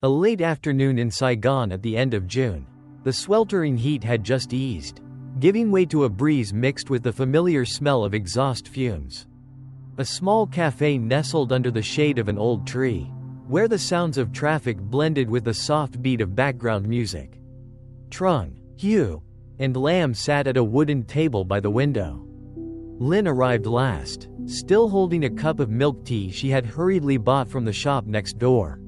A late afternoon in Saigon at the end of June. The sweltering heat had just eased, giving way to a breeze mixed with the familiar smell of exhaust fumes. A small cafe nestled under the shade of an old tree, where the sounds of traffic blended with the soft beat of background music. Trung, Hugh, and Lam sat at a wooden table by the window. Lin arrived last, still holding a cup of milk tea she had hurriedly bought from the shop next door.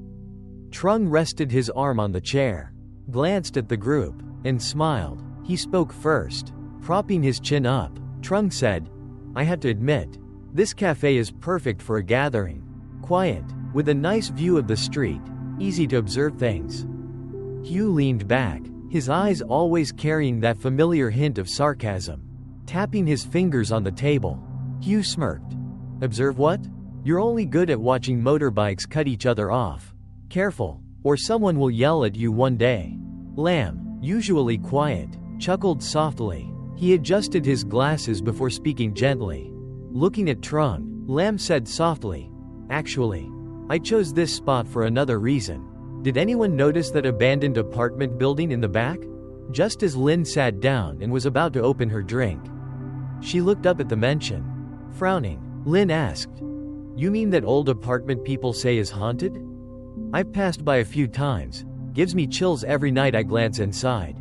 Trung rested his arm on the chair, glanced at the group, and smiled. He spoke first, propping his chin up. Trung said, "I have to admit, this cafe is perfect for a gathering. Quiet, with a nice view of the street, easy to observe things." Hugh leaned back, his eyes always carrying that familiar hint of sarcasm. Tapping his fingers on the table, Hugh smirked. "Observe what? You're only good at watching motorbikes cut each other off. Careful, or someone will yell at you one day." Lam, usually quiet, chuckled softly. He adjusted his glasses before speaking gently. Looking at Trung, Lam said softly, "Actually, I chose this spot for another reason. Did anyone notice that abandoned apartment building in the back?" Just as Lin sat down and was about to open her drink, she looked up at the mention. Frowning, Lin asked, "You mean that old apartment people say is haunted? I've passed by a few times. Gives me chills every night I glance inside."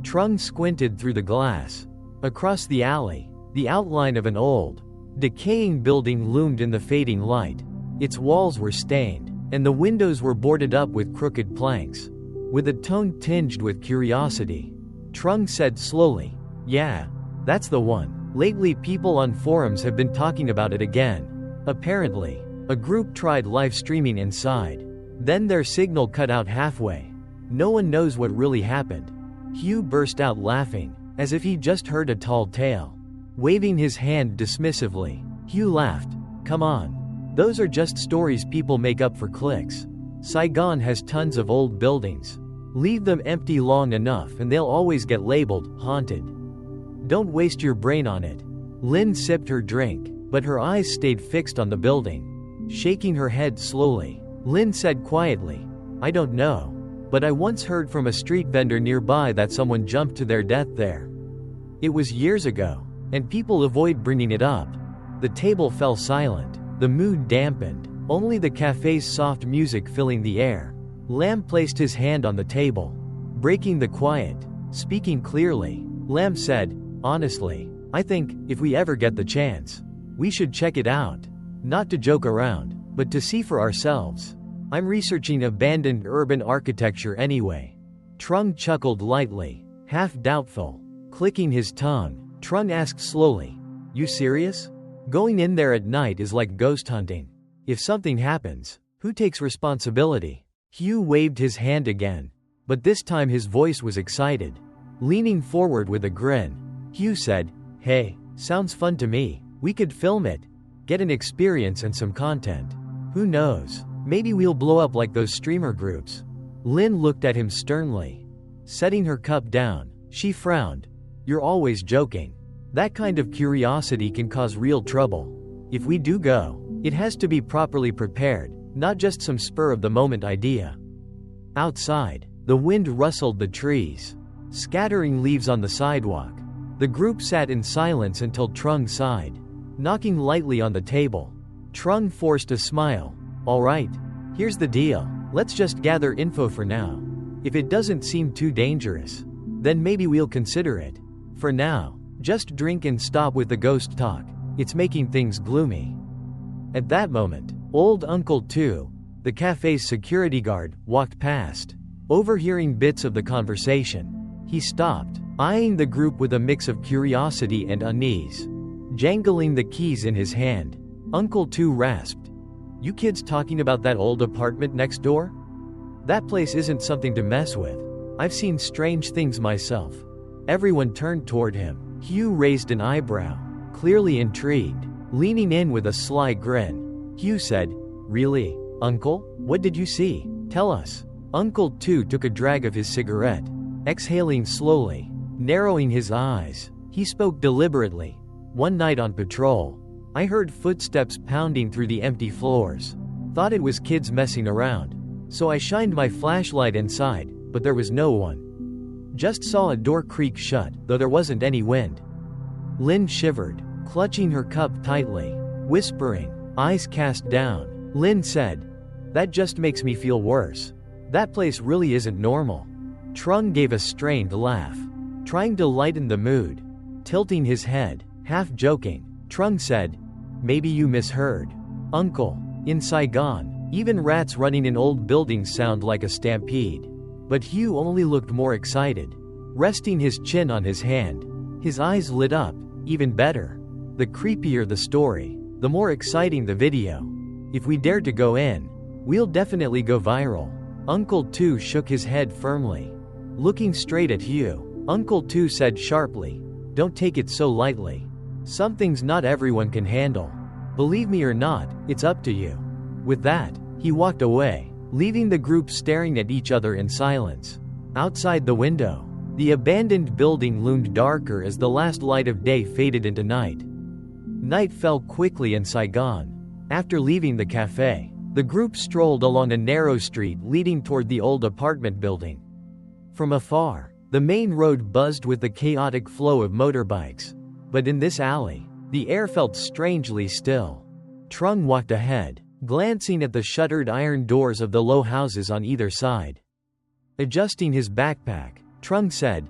Trung squinted through the glass. Across the alley, the outline of an old, decaying building loomed in the fading light. Its walls were stained, and the windows were boarded up with crooked planks. With a tone tinged with curiosity, Trung said slowly, "Yeah, that's the one. Lately people on forums have been talking about it again. Apparently, a group tried live streaming inside. Then their signal cut out halfway. No one knows what really happened." Hugh burst out laughing, as if he'd just heard a tall tale. Waving his hand dismissively, Hugh laughed. "Come on. Those are just stories people make up for clicks. Saigon has tons of old buildings. Leave them empty long enough and they'll always get labeled haunted. Don't waste your brain on it." Lin sipped her drink, but her eyes stayed fixed on the building. Shaking her head slowly, Lin said quietly, "I don't know, but I once heard from a street vendor nearby that someone jumped to their death there. It was years ago, and people avoid bringing it up." The table fell silent, the mood dampened, only the cafe's soft music filling the air. Lam placed his hand on the table, breaking the quiet. Speaking clearly, Lam said, "Honestly, I think, if we ever get the chance, we should check it out. Not to joke around, but to see for ourselves. I'm researching abandoned urban architecture anyway." Trung chuckled lightly, half doubtful. Clicking his tongue, Trung asked slowly, "You serious? Going in there at night is like ghost hunting. If something happens, who takes responsibility?" Hugh waved his hand again, but this time his voice was excited. Leaning forward with a grin, Hugh said, "Hey, sounds fun to me. We could film it. Get an experience and some content. Who knows? Maybe we'll blow up like those streamer groups." Lin looked at him sternly. Setting her cup down, she frowned. "You're always joking. That kind of curiosity can cause real trouble. If we do go, it has to be properly prepared, not just some spur-of-the-moment idea." Outside, the wind rustled the trees, scattering leaves on the sidewalk. The group sat in silence until Trung sighed, knocking lightly on the table. Trung forced a smile. "All right, here's the deal. Let's just gather info for now. If it doesn't seem too dangerous, then maybe we'll consider it. For now, just drink and stop with the ghost talk. It's making things gloomy." At that moment, old Uncle Tu, the cafe's security guard, walked past. Overhearing bits of the conversation, he stopped, eyeing the group with a mix of curiosity and unease. Jangling the keys in his hand, Uncle Tu rasped, "You kids talking about that old apartment next door? That place isn't something to mess with. I've seen strange things myself." Everyone turned toward him. Hugh raised an eyebrow, clearly intrigued. Leaning in with a sly grin, Hugh said, "Really, Uncle? What did you see? Tell us." Uncle Tu took a drag of his cigarette, exhaling slowly, narrowing his eyes. He spoke deliberately. "One night on patrol, I heard footsteps pounding through the empty floors. Thought it was kids messing around. So I shined my flashlight inside, but there was no one. Just saw a door creak shut, though there wasn't any wind. Lynn shivered, clutching her cup tightly, whispering, eyes cast down. Lynn said, "That just makes me feel worse. That place really isn't normal." Trung gave a strained laugh, trying to lighten the mood. Tilting his head, half joking, Trung said, "Maybe you misheard, Uncle. In Saigon, even rats running in old buildings sound like a stampede." But Hugh only looked more excited. Resting his chin on his hand, his eyes lit up. Even better. The creepier the story, the more exciting the video. If we dare to go in, we'll definitely go viral. Uncle Tu shook his head firmly. Looking straight at Hugh, Uncle Tu said sharply, "Don't take it so lightly. Some things not everyone can handle. Believe me or not, it's up to you." With that, he walked away, leaving the group staring at each other in silence. Outside the window, the abandoned building loomed darker as the last light of day faded into night. Night fell quickly in Saigon. After leaving the cafe, the group strolled along a narrow street leading toward the old apartment building. From afar, the main road buzzed with the chaotic flow of motorbikes. But in this alley, the air felt strangely still. Trung walked ahead, glancing at the shuttered iron doors of the low houses on either side. Adjusting his backpack, Trung said,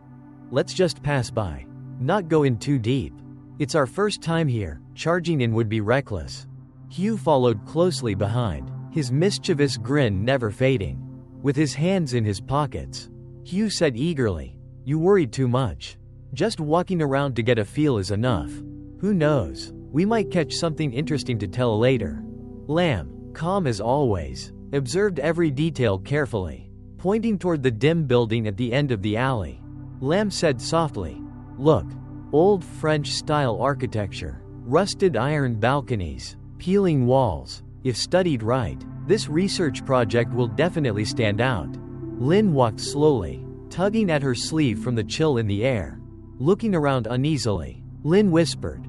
"Let's just pass by. Not go in too deep. It's our first time here, charging in would be reckless." Hugh followed closely behind, his mischievous grin never fading. With his hands in his pockets, Hugh said eagerly, "You worried too much. Just walking around to get a feel is enough. Who knows, we might catch something interesting to tell later." Lamb, calm as always, observed every detail carefully. Pointing toward the dim building at the end of the alley, Lamb said softly, "Look, old French-style architecture, rusted iron balconies, peeling walls. If studied right, this research project will definitely stand out." Lynn walked slowly, tugging at her sleeve from the chill in the air. Looking around uneasily, Lynn whispered,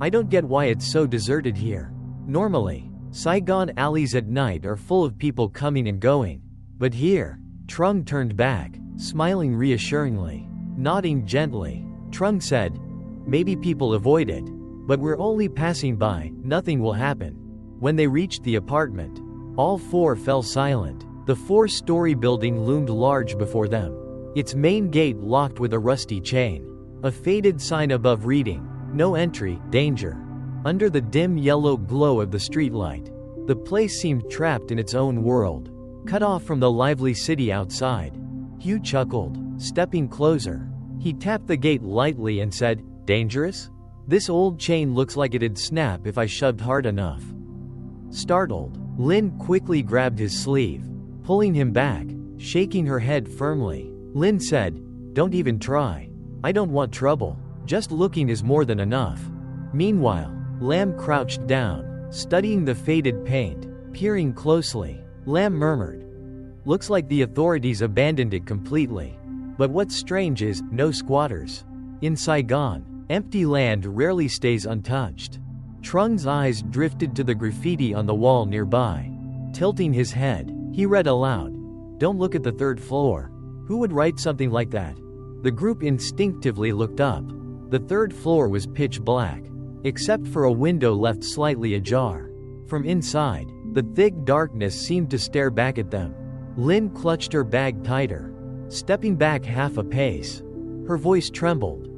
"I don't get why it's so deserted here. Normally, Saigon alleys at night are full of people coming and going. But here," Trung turned back, smiling reassuringly. Nodding gently, Trung said, "Maybe people avoid it. But we're only passing by, nothing will happen." When they reached the apartment, all four fell silent. The four-story building loomed large before them, its main gate locked with a rusty chain. A faded sign above reading, "No entry, danger." Under the dim yellow glow of the streetlight, the place seemed trapped in its own world, cut off from the lively city outside. Hugh chuckled, stepping closer. He tapped the gate lightly and said, "Dangerous? This old chain looks like it'd snap if I shoved hard enough." Startled, Lynn quickly grabbed his sleeve, pulling him back, shaking her head firmly. Lynn said, "Don't even try. I don't want trouble. Just looking is more than enough." Meanwhile, Lamb crouched down, studying the faded paint, peering closely. Lamb murmured, "Looks like the authorities abandoned it completely. But what's strange is, no squatters. In Saigon, empty land rarely stays untouched." Trung's eyes drifted to the graffiti on the wall nearby. Tilting his head, he read aloud, "Don't look at the third floor. Who would write something like that?" The group instinctively looked up. The third floor was pitch black, except for a window left slightly ajar. From inside, the thick darkness seemed to stare back at them. Lynn clutched her bag tighter, stepping back half a pace. Her voice trembled.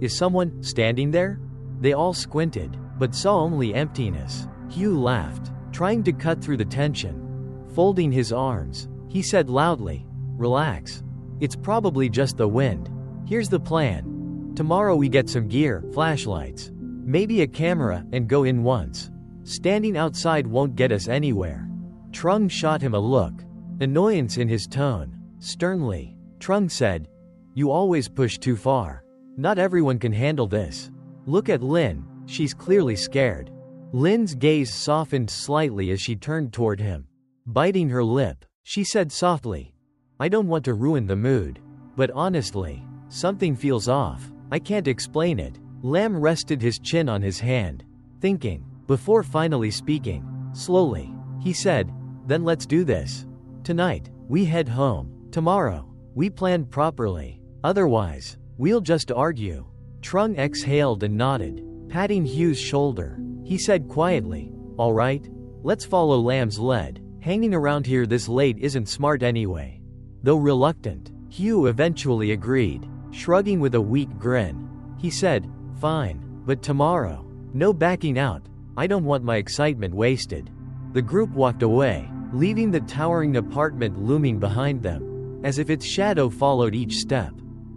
"Is someone standing there?" They all squinted, but saw only emptiness. Hugh laughed, trying to cut through the tension. Folding his arms, he said loudly, "Relax. It's probably just the wind. Here's the plan. Tomorrow we get some gear, flashlights, maybe a camera, and go in once. Standing outside won't get us anywhere." Trung shot him a look, annoyance in his tone. Sternly, Trung said, "You always push too far. Not everyone can handle this. Look at Lynn, she's clearly scared." Lynn's gaze softened slightly as she turned toward him. Biting her lip, she said softly, "I don't want to ruin the mood. But honestly, something feels off. I can't explain it." Lamb rested his chin on his hand, thinking. Before finally speaking, slowly, he said, "Then let's do this." Tonight, we head home. Tomorrow, we plan properly. Otherwise, we'll just argue. Trung exhaled and nodded, patting Hugh's shoulder. He said quietly, "All right, let's follow Lamb's lead. Hanging around here this late isn't smart anyway." Though reluctant, Hugh eventually agreed, shrugging with a weak grin. He said, "Fine, but tomorrow, no backing out. I don't want my excitement wasted." The group walked away, leaving the towering apartment looming behind them, as if its shadow followed each step.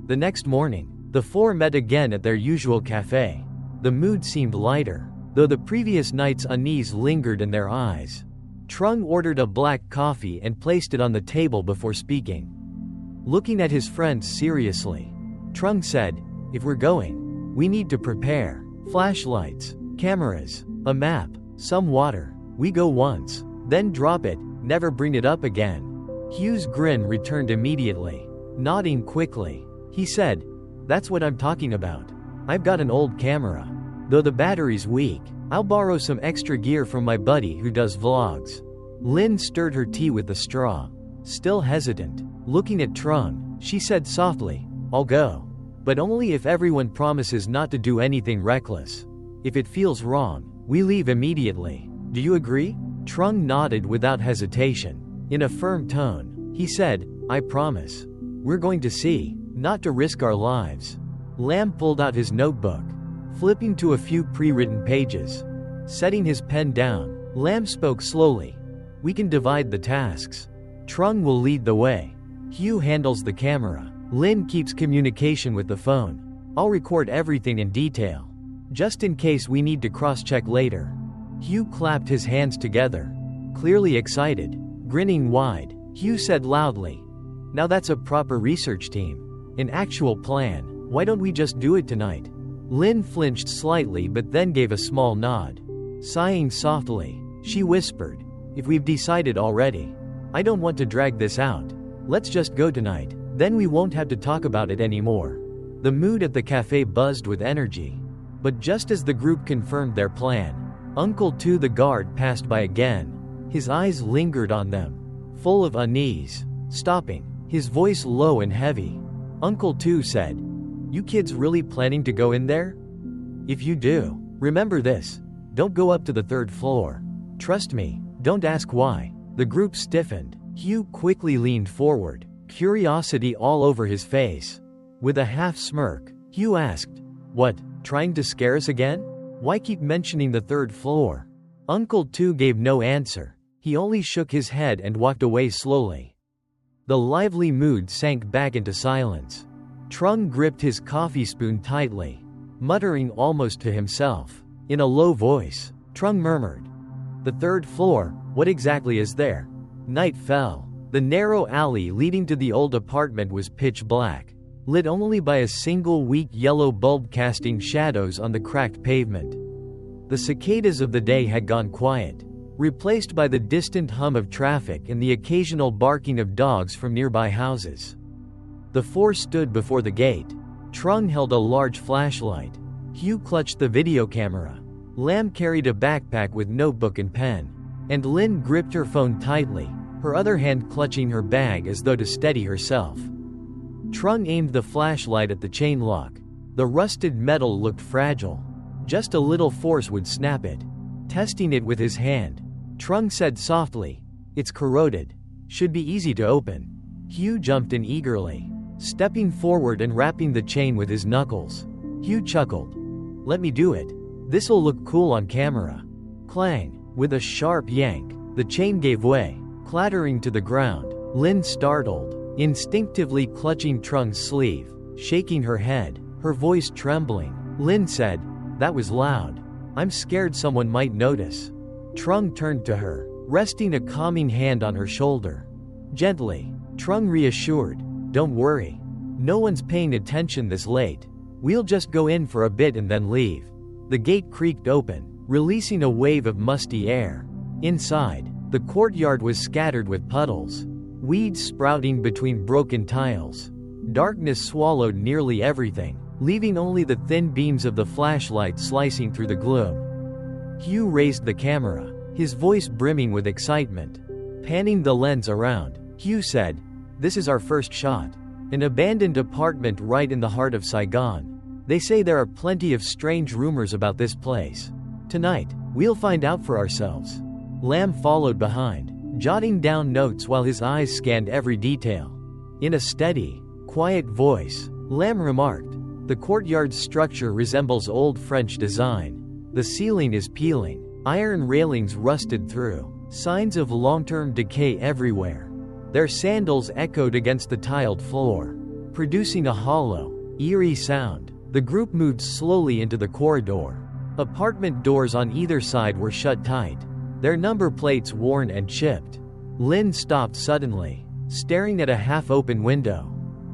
The next morning, the four met again at their usual cafe. The mood seemed lighter, though the previous night's unease lingered in their eyes. Trung ordered a black coffee and placed it on the table before speaking. Looking at his friends seriously, Trung said, "If we're going, we need to prepare. Flashlights, cameras, a map, some water. We go once, then drop it, never bring it up again." Hugh's grin returned immediately. Nodding quickly, he said, "That's what I'm talking about. I've got an old camera. Though the battery's weak, I'll borrow some extra gear from my buddy who does vlogs." Lynn stirred her tea with a straw. Still hesitant, looking at Trung, she said softly, "I'll go. But only if everyone promises not to do anything reckless. If it feels wrong, we leave immediately. Do you agree?" Trung nodded without hesitation. In a firm tone, he said, "I promise. We're going to see, not to risk our lives." Lamb pulled out his notebook, flipping to a few pre-written pages. Setting his pen down, Lamb spoke slowly. "We can divide the tasks. Trung will lead the way. Hugh handles the camera. Lynn keeps communication with the phone. I'll record everything in detail, just in case we need to cross-check later." Hugh clapped his hands together, clearly excited. Grinning wide, Hugh said loudly, "Now that's a proper research team. An actual plan. Why don't we just do it tonight?" Lynn flinched slightly but then gave a small nod. Sighing softly, she whispered, "If we've decided already, I don't want to drag this out. Let's just go tonight, then we won't have to talk about it anymore." The mood at the cafe buzzed with energy. But just as the group confirmed their plan, Uncle Tu the guard passed by again. His eyes lingered on them, full of unease. Stopping, his voice low and heavy, Uncle Tu said, "You kids really planning to go in there? If you do, remember this. Don't go up to the third floor. Trust me, don't ask why." The group stiffened. Hugh quickly leaned forward, curiosity all over his face. With a half smirk, Hugh asked, "What, trying to scare us again? Why keep mentioning the third floor?" Uncle Tu gave no answer. He only shook his head and walked away slowly. The lively mood sank back into silence. Trung gripped his coffee spoon tightly, muttering almost to himself. In a low voice, Trung murmured, "The third floor, what exactly is there?" Night fell. The narrow alley leading to the old apartment was pitch black, lit only by a single weak yellow bulb casting shadows on the cracked pavement. The cicadas of the day had gone quiet, replaced by the distant hum of traffic and the occasional barking of dogs from nearby houses. The four stood before the gate. Trung held a large flashlight. Hugh clutched the video camera. Lam carried a backpack with notebook and pen. And Lynn gripped her phone tightly, her other hand clutching her bag as though to steady herself. Trung aimed the flashlight at the chain lock. The rusted metal looked fragile. Just a little force would snap it. Testing it with his hand, Trung said softly, "It's corroded. Should be easy to open." Hugh jumped in eagerly, stepping forward and rapping the chain with his knuckles. Hugh chuckled. "Let me do it. This'll look cool on camera." Clang! With a sharp yank, the chain gave way, clattering to the ground. Lynn startled, instinctively clutching Trung's sleeve, shaking her head, her voice trembling. Lynn said, "That was loud. I'm scared someone might notice." Trung turned to her, resting a calming hand on her shoulder. Gently, Trung reassured, "Don't worry. No one's paying attention this late. We'll just go in for a bit and then leave." The gate creaked open, releasing a wave of musty air. Inside, the courtyard was scattered with puddles, weeds sprouting between broken tiles. Darkness swallowed nearly everything, leaving only the thin beams of the flashlight slicing through the gloom. Hugh raised the camera, his voice brimming with excitement. Panning the lens around, Hugh said, "This is our first shot. An abandoned apartment right in the heart of Saigon. They say there are plenty of strange rumors about this place. Tonight, we'll find out for ourselves." Lam followed behind, jotting down notes while his eyes scanned every detail. In a steady, quiet voice, Lam remarked, "The courtyard's structure resembles old French design. The ceiling is peeling, iron railings rusted through, signs of long-term decay everywhere." Their sandals echoed against the tiled floor, producing a hollow, eerie sound. The group moved slowly into the corridor. Apartment doors on either side were shut tight, their number plates worn and chipped. Lynn stopped suddenly, staring at a half-open window.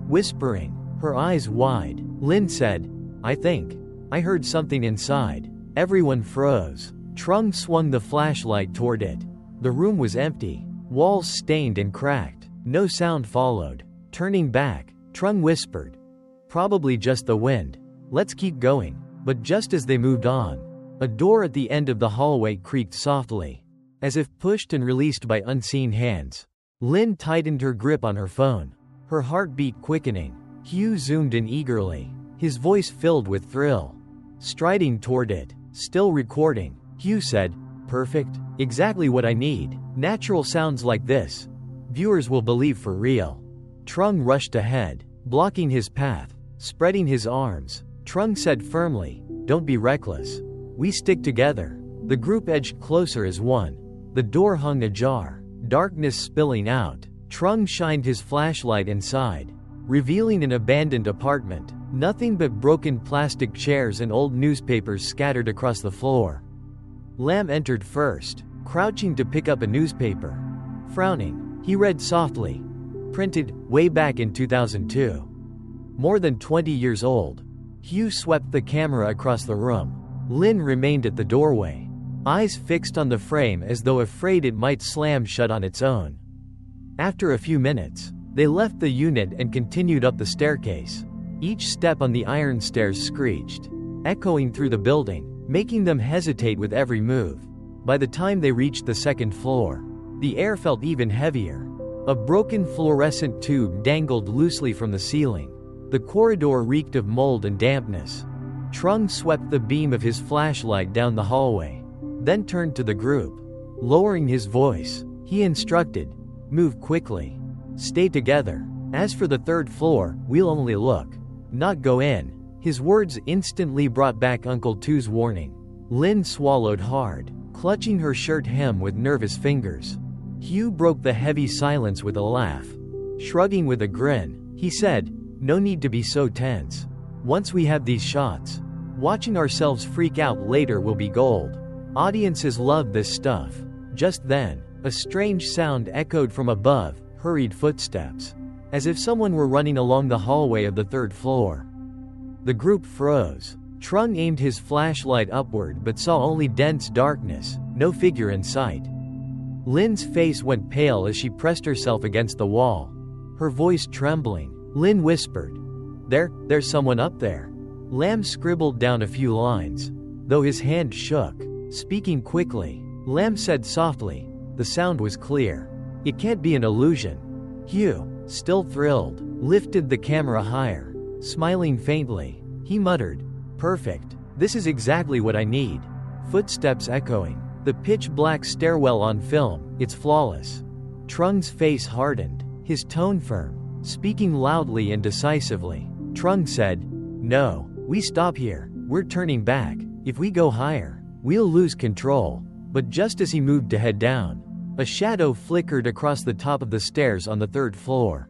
Whispering, her eyes wide, Lynn said, I think I heard something inside." Everyone froze. Trung swung the flashlight toward it. The room was empty, walls stained and cracked. No sound followed. Turning back, Trung whispered, "Probably just the wind. Let's keep going." But just as they moved on, a door at the end of the hallway creaked softly, as if pushed and released by unseen hands. Lynn tightened her grip on her phone, her heartbeat quickening. Hugh zoomed in eagerly, his voice filled with thrill. Striding toward it, still recording, Hugh said, "Perfect. Exactly what I need. Natural sounds like this. Viewers will believe for real." Trung rushed ahead, blocking his path, spreading his arms. Trung said firmly, "Don't be reckless. We stick together." The group edged closer as one. The door hung ajar, darkness spilling out. Trung shined his flashlight inside, revealing an abandoned apartment. Nothing but broken plastic chairs and old newspapers scattered across the floor. Lam entered first, crouching to pick up a newspaper. Frowning, he read softly. Printed, way back in 2002. More than 20 years old. Hugh swept the camera across the room. Lynn remained at the doorway, eyes fixed on the frame as though afraid it might slam shut on its own. After a few minutes, they left the unit and continued up the staircase. Each step on the iron stairs screeched, echoing through the building, making them hesitate with every move. By the time they reached the second floor, the air felt even heavier. A broken fluorescent tube dangled loosely from the ceiling. The corridor reeked of mold and dampness. Trung swept the beam of his flashlight down the hallway, then turned to the group. Lowering his voice, he instructed, "Move quickly. Stay together. As for the third floor, we'll only look, not go in." His words instantly brought back Uncle Tu's warning. Lynn swallowed hard, clutching her shirt hem with nervous fingers. Hugh broke the heavy silence with a laugh. Shrugging with a grin, he said, "No need to be so tense. Once we have these shots, watching ourselves freak out later will be gold. Audiences love this stuff." Just then, a strange sound echoed from above, hurried footsteps, as if someone were running along the hallway of the third floor. The group froze. Trung aimed his flashlight upward but saw only dense darkness, no figure in sight. Lynn's face went pale as she pressed herself against the wall, her voice trembling. Lynn whispered, There's someone up there." Lam scribbled down a few lines, though his hand shook. Speaking quickly, Lam said softly, the sound was clear. "It can't be an illusion." Hugh, still thrilled, lifted the camera higher. Smiling faintly, he muttered, "Perfect. This is exactly what I need." Footsteps echoing. The pitch-black stairwell on film, it's flawless. Trung's face hardened, his tone firm, speaking loudly and decisively. Trung said, "No, we stop here. We're turning back. If we go higher, we'll lose control." But just as he moved to head down, a shadow flickered across the top of the stairs on the third floor.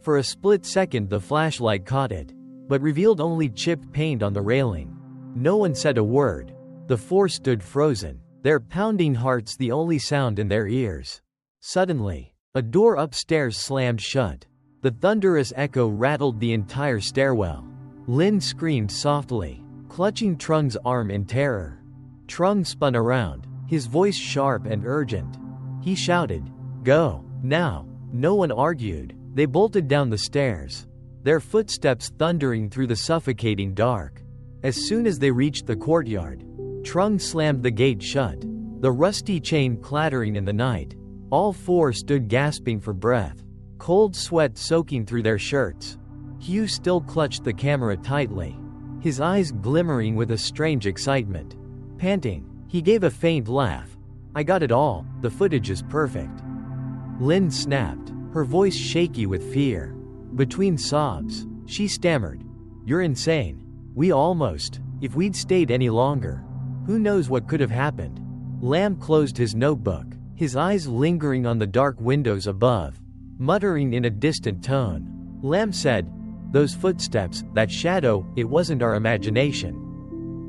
For a split second the flashlight caught it, but revealed only chipped paint on the railing. No one said a word. The four stood frozen, their pounding hearts the only sound in their ears. Suddenly, a door upstairs slammed shut. The thunderous echo rattled the entire stairwell. Lynn screamed softly, clutching Trung's arm in terror. Trung spun around, his voice sharp and urgent. He shouted, "Go, now!" No one argued. They bolted down the stairs, their footsteps thundering through the suffocating dark. As soon as they reached the courtyard, Trung slammed the gate shut, the rusty chain clattering in the night. All four stood gasping for breath, cold sweat soaking through their shirts. Hugh still clutched the camera tightly, his eyes glimmering with a strange excitement. Panting, he gave a faint laugh. "I got it all, the footage is perfect." Lynn snapped, her voice shaky with fear. Between sobs, she stammered, "You're insane. If we'd stayed any longer, who knows what could have happened." Lamb closed his notebook, his eyes lingering on the dark windows above. Muttering in a distant tone, Lamb said, "Those footsteps, that shadow, it wasn't our imagination."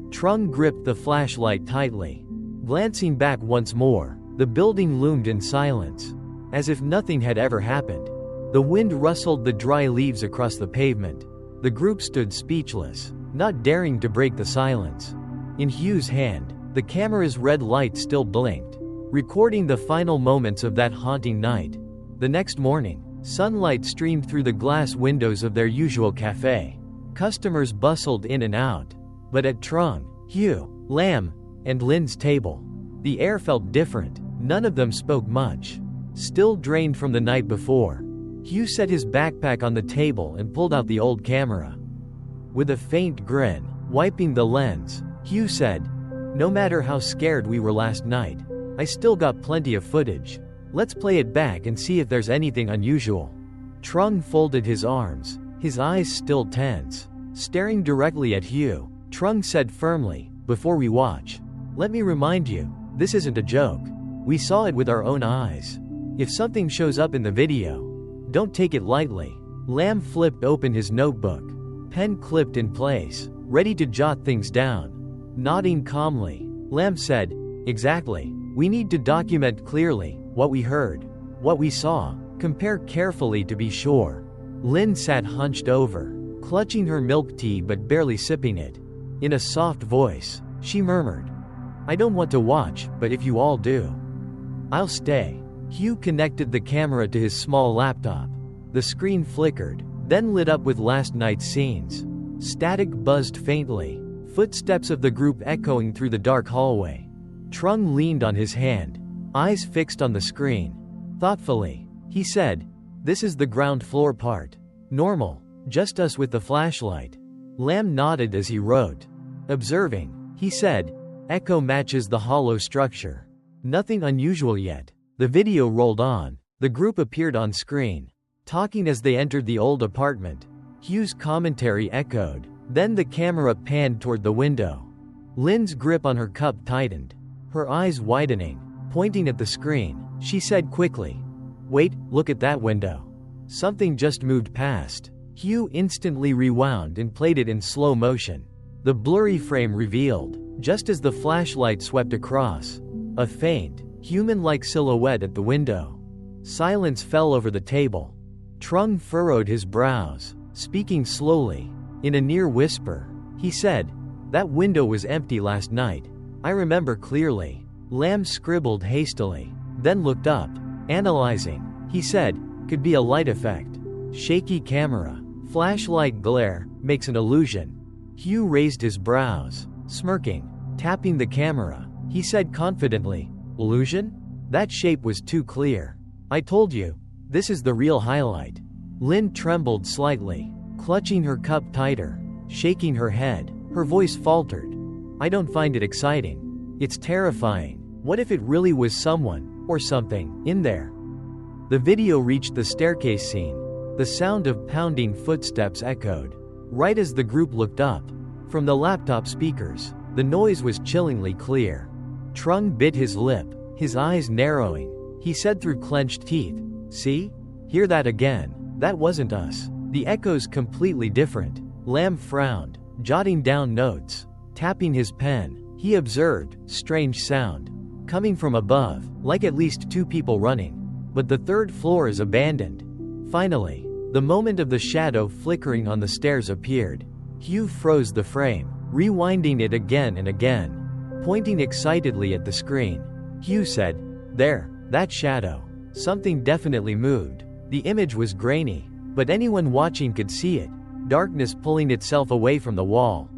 Trung gripped the flashlight tightly. Glancing back once more, the building loomed in silence, as if nothing had ever happened. The wind rustled the dry leaves across the pavement. The group stood speechless, not daring to break the silence. In Hugh's hand, the camera's red light still blinked, recording the final moments of that haunting night. The next morning, sunlight streamed through the glass windows of their usual cafe. Customers bustled in and out. But at Trung, Hugh, Lamb, and Lynn's table, the air felt different. None of them spoke much, still drained from the night before. Hugh set his backpack on the table and pulled out the old camera. With a faint grin, wiping the lens, Hugh said, "No matter how scared we were last night, I still got plenty of footage. Let's play it back and see if there's anything unusual." Trung folded his arms, his eyes still tense. Staring directly at Hugh, Trung said firmly, "Before we watch, let me remind you, this isn't a joke. We saw it with our own eyes. If something shows up in the video, don't take it lightly." Lamb flipped open his notebook, pen clipped in place, ready to jot things down. Nodding calmly, Lamb said, "Exactly. We need to document clearly what we heard, what we saw, compare carefully to be sure." Lynn sat hunched over, clutching her milk tea but barely sipping it. In a soft voice, she murmured, "I don't want to watch, but if you all do, I'll stay." Hugh connected the camera to his small laptop. The screen flickered, then lit up with last night's scenes. Static buzzed faintly, footsteps of the group echoing through the dark hallway. Trung leaned on his hand, eyes fixed on the screen. Thoughtfully, he said, "This is the ground floor part. Normal, just us with the flashlight." Lamb nodded as he wrote. Observing, he said, "Echo matches the hollow structure. Nothing unusual yet." The video rolled on. The group appeared on screen, talking as they entered the old apartment. Hugh's commentary echoed. Then the camera panned toward the window. Lynn's grip on her cup tightened, her eyes widening. Pointing at the screen, she said quickly, "Wait, look at that window. Something just moved past." Hugh instantly rewound and played it in slow motion. The blurry frame revealed, just as the flashlight swept across, a faint, human-like silhouette at the window. Silence fell over the table. Trung furrowed his brows, speaking slowly. In a near whisper, he said, "That window was empty last night. I remember clearly." Lamb scribbled hastily, then looked up. Analyzing, he said, "Could be a light effect. Shaky camera, flashlight glare, makes an illusion." Hugh raised his brows, smirking. Tapping the camera, he said confidently, "Illusion? That shape was too clear. I told you, this is the real highlight." Lynn trembled slightly, clutching her cup tighter, shaking her head. Her voice faltered. "I don't find it exciting. It's terrifying. What if it really was someone, or something, in there?" The video reached the staircase scene. The sound of pounding footsteps echoed. Right as the group looked up, from the laptop speakers, the noise was chillingly clear. Trung bit his lip, his eyes narrowing. He said through clenched teeth, "See? Hear that again? That wasn't us. The echo's completely different." Lamb frowned, jotting down notes. Tapping his pen, he observed, strange sound. Coming from above, like at least two people running. But the third floor is abandoned. Finally, the moment of the shadow flickering on the stairs appeared. Hugh froze the frame, rewinding it again and again. Pointing excitedly at the screen, Hugh said, "There, that shadow. Something definitely moved." The image was grainy, but anyone watching could see it, darkness pulling itself away from the wall,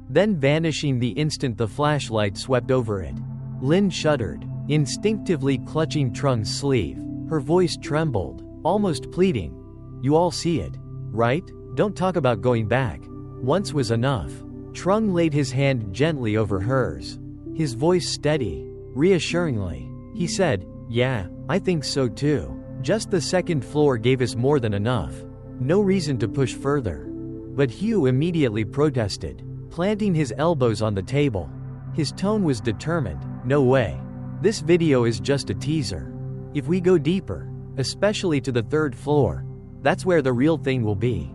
then vanishing the instant the flashlight swept over it. Lynn shuddered, instinctively clutching Trung's sleeve. Her voice trembled, almost pleading. You all see it, right? Don't talk about going back. Once was enough. Trung laid his hand gently over hers. His voice steady, reassuringly. He said, yeah, I think so too. Just the second floor gave us more than enough. No reason to push further. But Hugh immediately protested, planting his elbows on the table. His tone was determined. No way. This video is just a teaser. If we go deeper, especially to the third floor, that's where the real thing will be.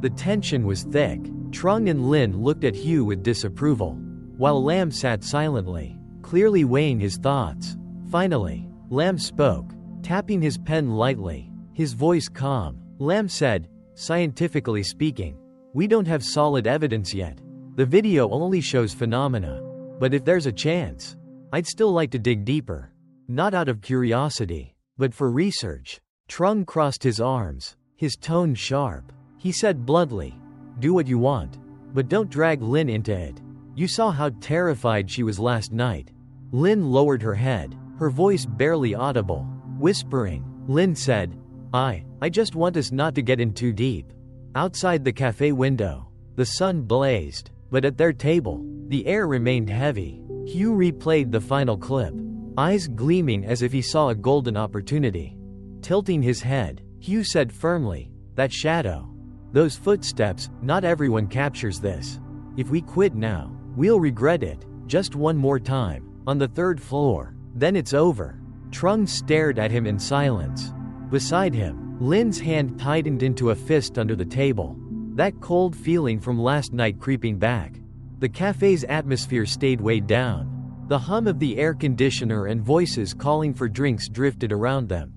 The tension was thick. Trung and Lin looked at Hugh with disapproval, while Lam sat silently, clearly weighing his thoughts. Finally, Lam spoke, tapping his pen lightly, his voice calm. Lam said, scientifically speaking, we don't have solid evidence yet. The video only shows phenomena. But if there's a chance, I'd still like to dig deeper. Not out of curiosity, but for research. Trung crossed his arms, his tone sharp. He said bluntly, do what you want, but don't drag Lin into it. You saw how terrified she was last night. Lin lowered her head, her voice barely audible, whispering. Lin said, I just want us not to get in too deep. Outside the cafe window, the sun blazed, but at their table, the air remained heavy. Hugh replayed the final clip, eyes gleaming as if he saw a golden opportunity. Tilting his head, Hugh said firmly, that shadow. Those footsteps, not everyone captures this. If we quit now, we'll regret it. Just one more time, on the third floor, then it's over. Trung stared at him in silence. Beside him, Lin's hand tightened into a fist under the table. That cold feeling from last night creeping back. The cafe's atmosphere stayed weighed down. The hum of the air conditioner and voices calling for drinks drifted around them.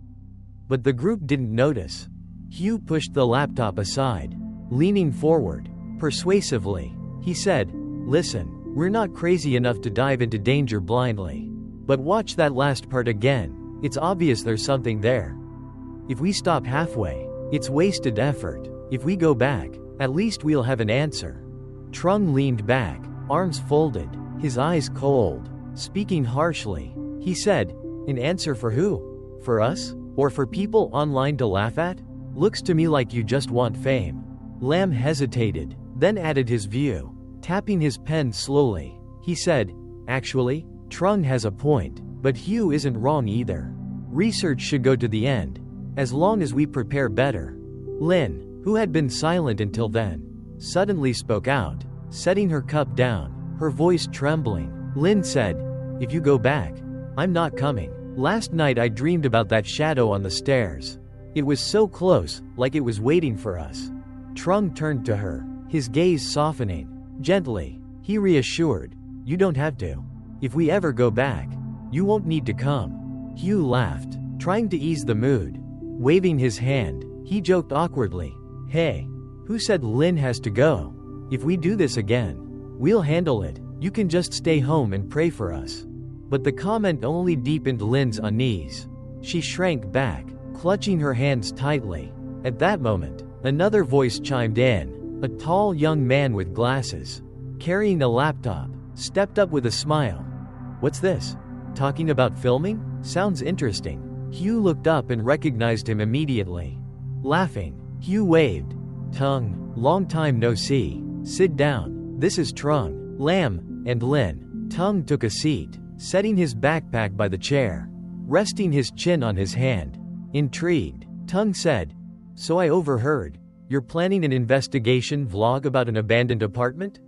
But the group didn't notice. Hugh pushed the laptop aside. Leaning forward, persuasively, he said, listen, we're not crazy enough to dive into danger blindly. But watch that last part again. It's obvious there's something there. If we stop halfway, it's wasted effort. If we go back, at least we'll have an answer. Trung leaned back, arms folded, his eyes cold. Speaking harshly, he said, an answer for who? For us? Or for people online to laugh at? Looks to me like you just want fame. Lam hesitated, then added his view. Tapping his pen slowly, he said, actually, Trung has a point, but Hugh isn't wrong either. Research should go to the end, as long as we prepare better. Lin, who had been silent until then, suddenly spoke out, setting her cup down, her voice trembling. Lin said, if you go back, I'm not coming. Last night I dreamed about that shadow on the stairs. It was so close, like it was waiting for us. Trung turned to her, his gaze softening. Gently, he reassured, you don't have to. If we ever go back, you won't need to come. Hugh laughed, trying to ease the mood. Waving his hand, he joked awkwardly, hey, who said Lin has to go? If we do this again, we'll handle it. You can just stay home and pray for us. But the comment only deepened Lin's unease. She shrank back, clutching her hands tightly. At that moment, another voice chimed in. A tall young man with glasses, carrying a laptop, stepped up with a smile. What's this? Talking about filming? Sounds interesting. Hugh looked up and recognized him immediately. Laughing, Hugh waved. Tung, long time no see. Sit down. This is Trung, Lam, and Lin. Tung took a seat, setting his backpack by the chair, resting his chin on his hand. Intrigued, Tung said, so I overheard. You're planning an investigation vlog about an abandoned apartment?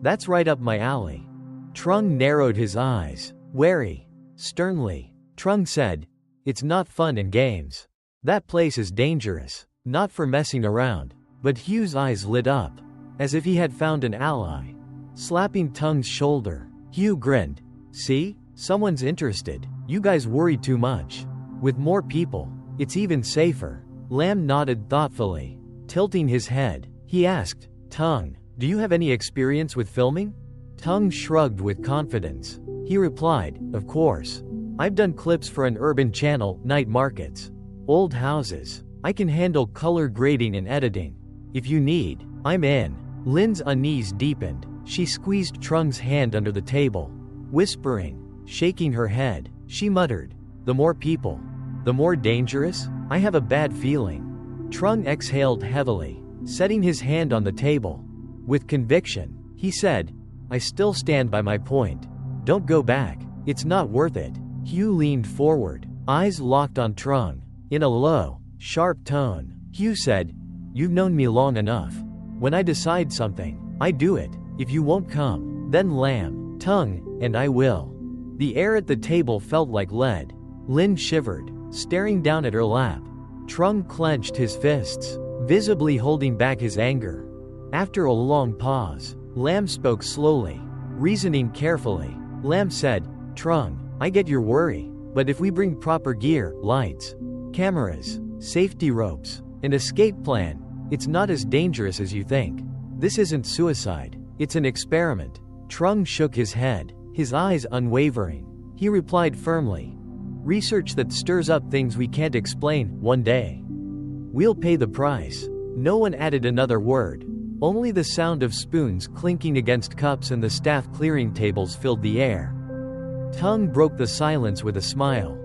That's right up my alley. Trung narrowed his eyes, wary, sternly. Trung said, it's not fun and games. That place is dangerous, not for messing around. But Hugh's eyes lit up, as if he had found an ally. Slapping Tung's shoulder, Hugh grinned. See? Someone's interested. You guys worry too much. With more people, it's even safer. Lam nodded thoughtfully. Tilting his head, he asked, Tung, do you have any experience with filming? Tung shrugged with confidence. He replied, of course. I've done clips for an urban channel, night markets, old houses. I can handle color grading and editing. If you need, I'm in. Lin's unease deepened. She squeezed Trung's hand under the table, whispering, shaking her head, She muttered. The more people, the more dangerous? I have a bad feeling. Trung exhaled heavily, setting his hand on the table. With conviction, he said, I still stand by my point. Don't go back. It's not worth it. Hugh leaned forward, eyes locked on Trung. In a low, sharp tone, Hugh said, You've known me long enough. When I decide something, I do it. If you won't come, then Lam, Tung, and I will. The air at the table felt like lead. Lin shivered, staring down at her lap. Trung clenched his fists, visibly holding back his anger. After a long pause, Lam spoke slowly, reasoning carefully. Lam said, Trung, I get your worry, but if we bring proper gear, lights, cameras, safety ropes, an escape plan, it's not as dangerous as you think. This isn't suicide, it's an experiment. Trung shook his head, his eyes unwavering. He replied firmly, research that stirs up things we can't explain, one day. We'll pay the price. No one added another word. Only the sound of spoons clinking against cups and the staff clearing tables filled the air. Tung broke the silence with a smile.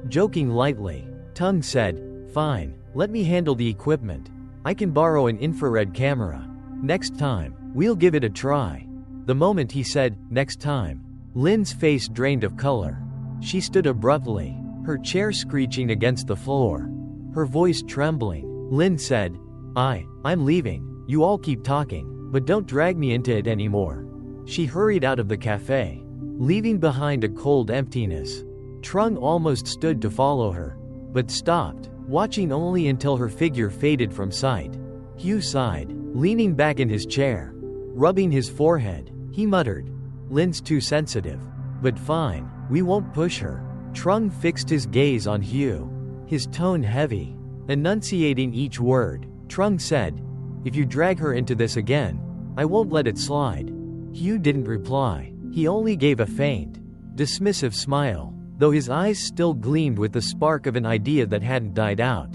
Joking lightly, Tung said, Fine, let me handle the equipment. I can borrow an infrared camera. Next time, we'll give it a try. The moment he said, next time, Lin's face drained of color. She stood abruptly, her chair screeching against the floor. Her voice trembling, Lin said, I'm leaving. You all keep talking, but don't drag me into it anymore. She hurried out of the cafe, leaving behind a cold emptiness. Trung almost stood to follow her, but stopped, watching only until her figure faded from sight. Hugh sighed, leaning back in his chair. Rubbing his forehead, he muttered, Lin's too sensitive. But fine, we won't push her. Trung fixed his gaze on Hugh, his tone heavy. Enunciating each word, Trung said, If you drag her into this again, I won't let it slide. Hugh didn't reply. He only gave a faint, dismissive smile, though his eyes still gleamed with the spark of an idea that hadn't died out.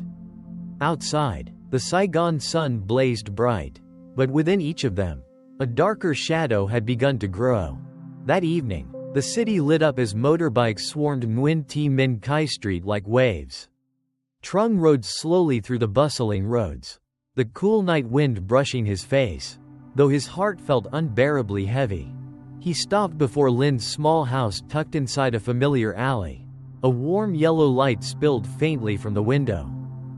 Outside, the Saigon sun blazed bright, but within each of them, a darker shadow had begun to grow. That evening, the city lit up as motorbikes swarmed Nguyen Thi Minh Khai Street like waves. Trung rode slowly through the bustling roads, the cool night wind brushing his face, though his heart felt unbearably heavy. He stopped before Lin's small house tucked inside a familiar alley. A warm yellow light spilled faintly from the window.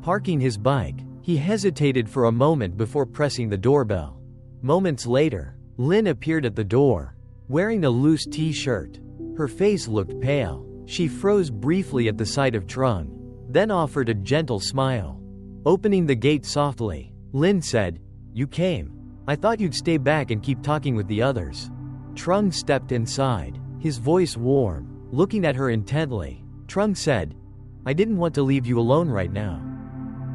Parking his bike, he hesitated for a moment before pressing the doorbell. Moments later, Lin appeared at the door, wearing a loose t-shirt. Her face looked pale. She froze briefly at the sight of Trung, then offered a gentle smile. Opening the gate softly, Lin said, You came. I thought you'd stay back and keep talking with the others. Trung stepped inside, his voice warm, looking at her intently. Trung said, I didn't want to leave you alone right now.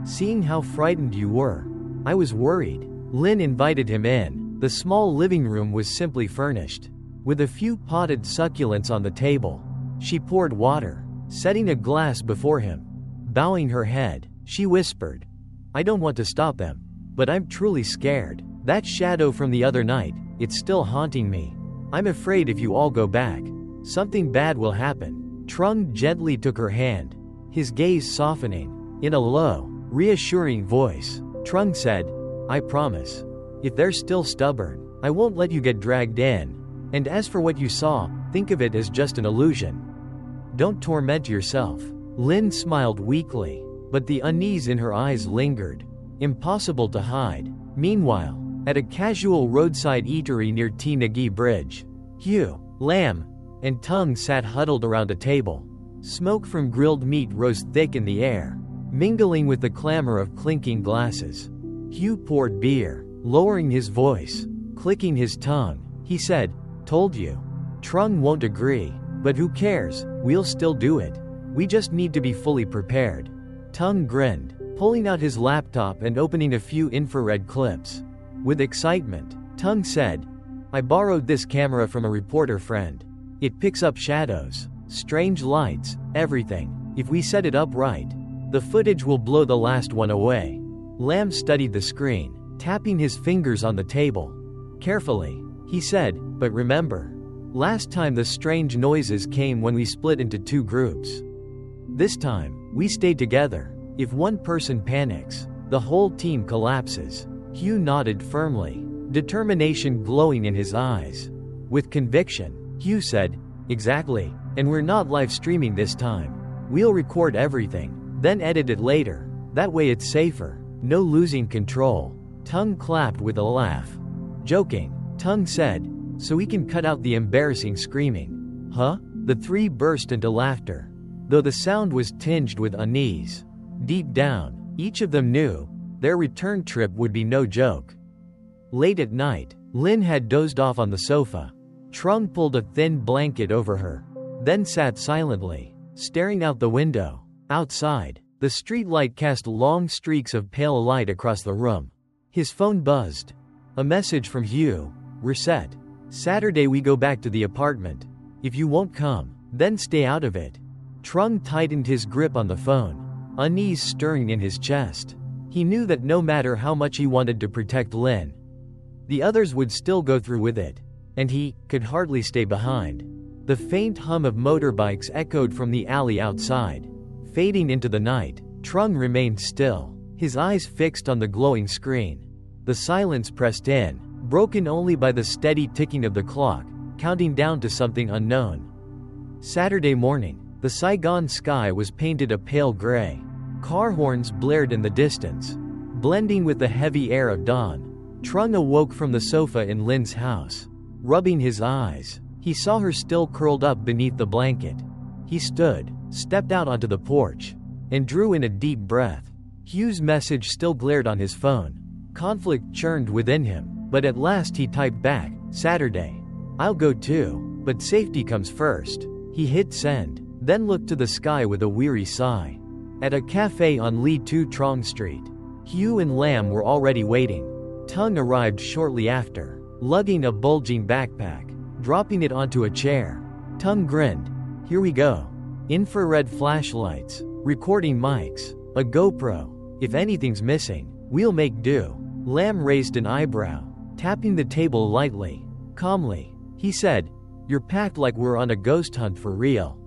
Seeing how frightened you were, I was worried. Lin invited him in. The small living room was simply furnished, with a few potted succulents on the table. She poured water, setting a glass before him. Bowing her head, she whispered, I don't want to stop them, but I'm truly scared. That shadow from the other night, it's still haunting me. I'm afraid if you all go back, something bad will happen. Trung gently took her hand, his gaze softening. In a low, reassuring voice, Trung said, I promise. If they're still stubborn, I won't let you get dragged in. And as for what you saw, think of it as just an illusion. Don't torment yourself. Lin smiled weakly, but the unease in her eyes lingered, impossible to hide. Meanwhile, at a casual roadside eatery near T. Nagi Bridge, Hugh, Lam, and Tung sat huddled around a table. Smoke from grilled meat rose thick in the air, mingling with the clamor of clinking glasses. Hugh poured beer, lowering his voice, clicking his tongue. He said, Told you. Trung won't agree, but who cares, we'll still do it. We just need to be fully prepared. Tung grinned, pulling out his laptop and opening a few infrared clips. With excitement, Tung said, I borrowed this camera from a reporter friend. It picks up shadows, strange lights, everything. If we set it up right, the footage will blow the last one away. Lam studied the screen, tapping his fingers on the table. Carefully, he said, but remember, Last time the strange noises came when we split into two groups. This time, we stayed together. If one person panics, the whole team collapses." Hugh nodded firmly, determination glowing in his eyes. With conviction, Hugh said, "Exactly, and we're not live streaming this time. We'll record everything, then edit it later. That way it's safer. No losing control." Tung clapped with a laugh. Joking, Tung said, "So we can cut out the embarrassing screaming." "Huh?" The three burst into laughter, though the sound was tinged with unease. Deep down, each of them knew their return trip would be no joke. Late at night, Lin had dozed off on the sofa. Trung pulled a thin blanket over her, then sat silently, staring out the window. Outside, the streetlight cast long streaks of pale light across the room. His phone buzzed. A message from Hugh. "We're set. Saturday we go back to the apartment. If you won't come, then stay out of it." Trung tightened his grip on the phone, unease stirring in his chest. He knew that no matter how much he wanted to protect Lin, the others would still go through with it, and he could hardly stay behind. The faint hum of motorbikes echoed from the alley outside. Fading into the night, Trung remained still, his eyes fixed on the glowing screen. The silence pressed in, broken only by the steady ticking of the clock, counting down to something unknown. Saturday morning, the Saigon sky was painted a pale gray. Car horns blared in the distance, blending with the heavy air of dawn. Trung awoke from the sofa in Lin's house. Rubbing his eyes, he saw her still curled up beneath the blanket. He stood, stepped out onto the porch, and drew in a deep breath. Hugh's message still glared on his phone. Conflict churned within him, but at last he typed back, "Saturday. I'll go too, but safety comes first." He hit send, then looked to the sky with a weary sigh. At a cafe on Li Tu Trong Street, Hugh and Lam were already waiting. Tung arrived shortly after, lugging a bulging backpack. Dropping it onto a chair, Tung grinned. "Here we go. Infrared flashlights, recording mics, a GoPro. If anything's missing, we'll make do." Lam raised an eyebrow, tapping the table lightly. Calmly, he said, "You're packed like we're on a ghost hunt for real.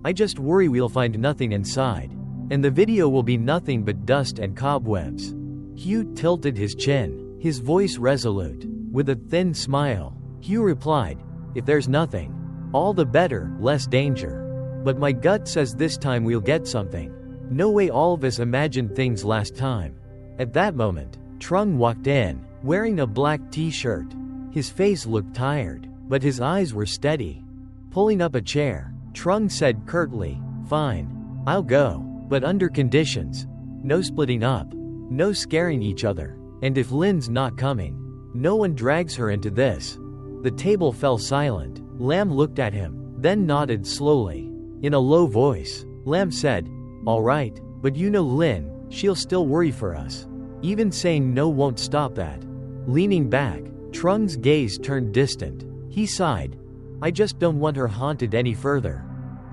I just worry we'll find nothing inside, and the video will be nothing but dust and cobwebs." Hugh tilted his chin, his voice resolute. With a thin smile, Hugh replied, "If there's nothing, all the better, less danger. But my gut says this time we'll get something. No way all of us imagined things last time." At that moment, Trung walked in, wearing a black t-shirt. His face looked tired, but his eyes were steady. Pulling up a chair, Trung said curtly, "Fine. I'll go, but under conditions. No splitting up. No scaring each other. And if Lin's not coming, no one drags her into this." The table fell silent. Lam looked at him, then nodded slowly. In a low voice, Lam said, "All right, but you know Lin, she'll still worry for us. Even saying no won't stop that." Leaning back, Trung's gaze turned distant. He sighed. "I just don't want her haunted any further."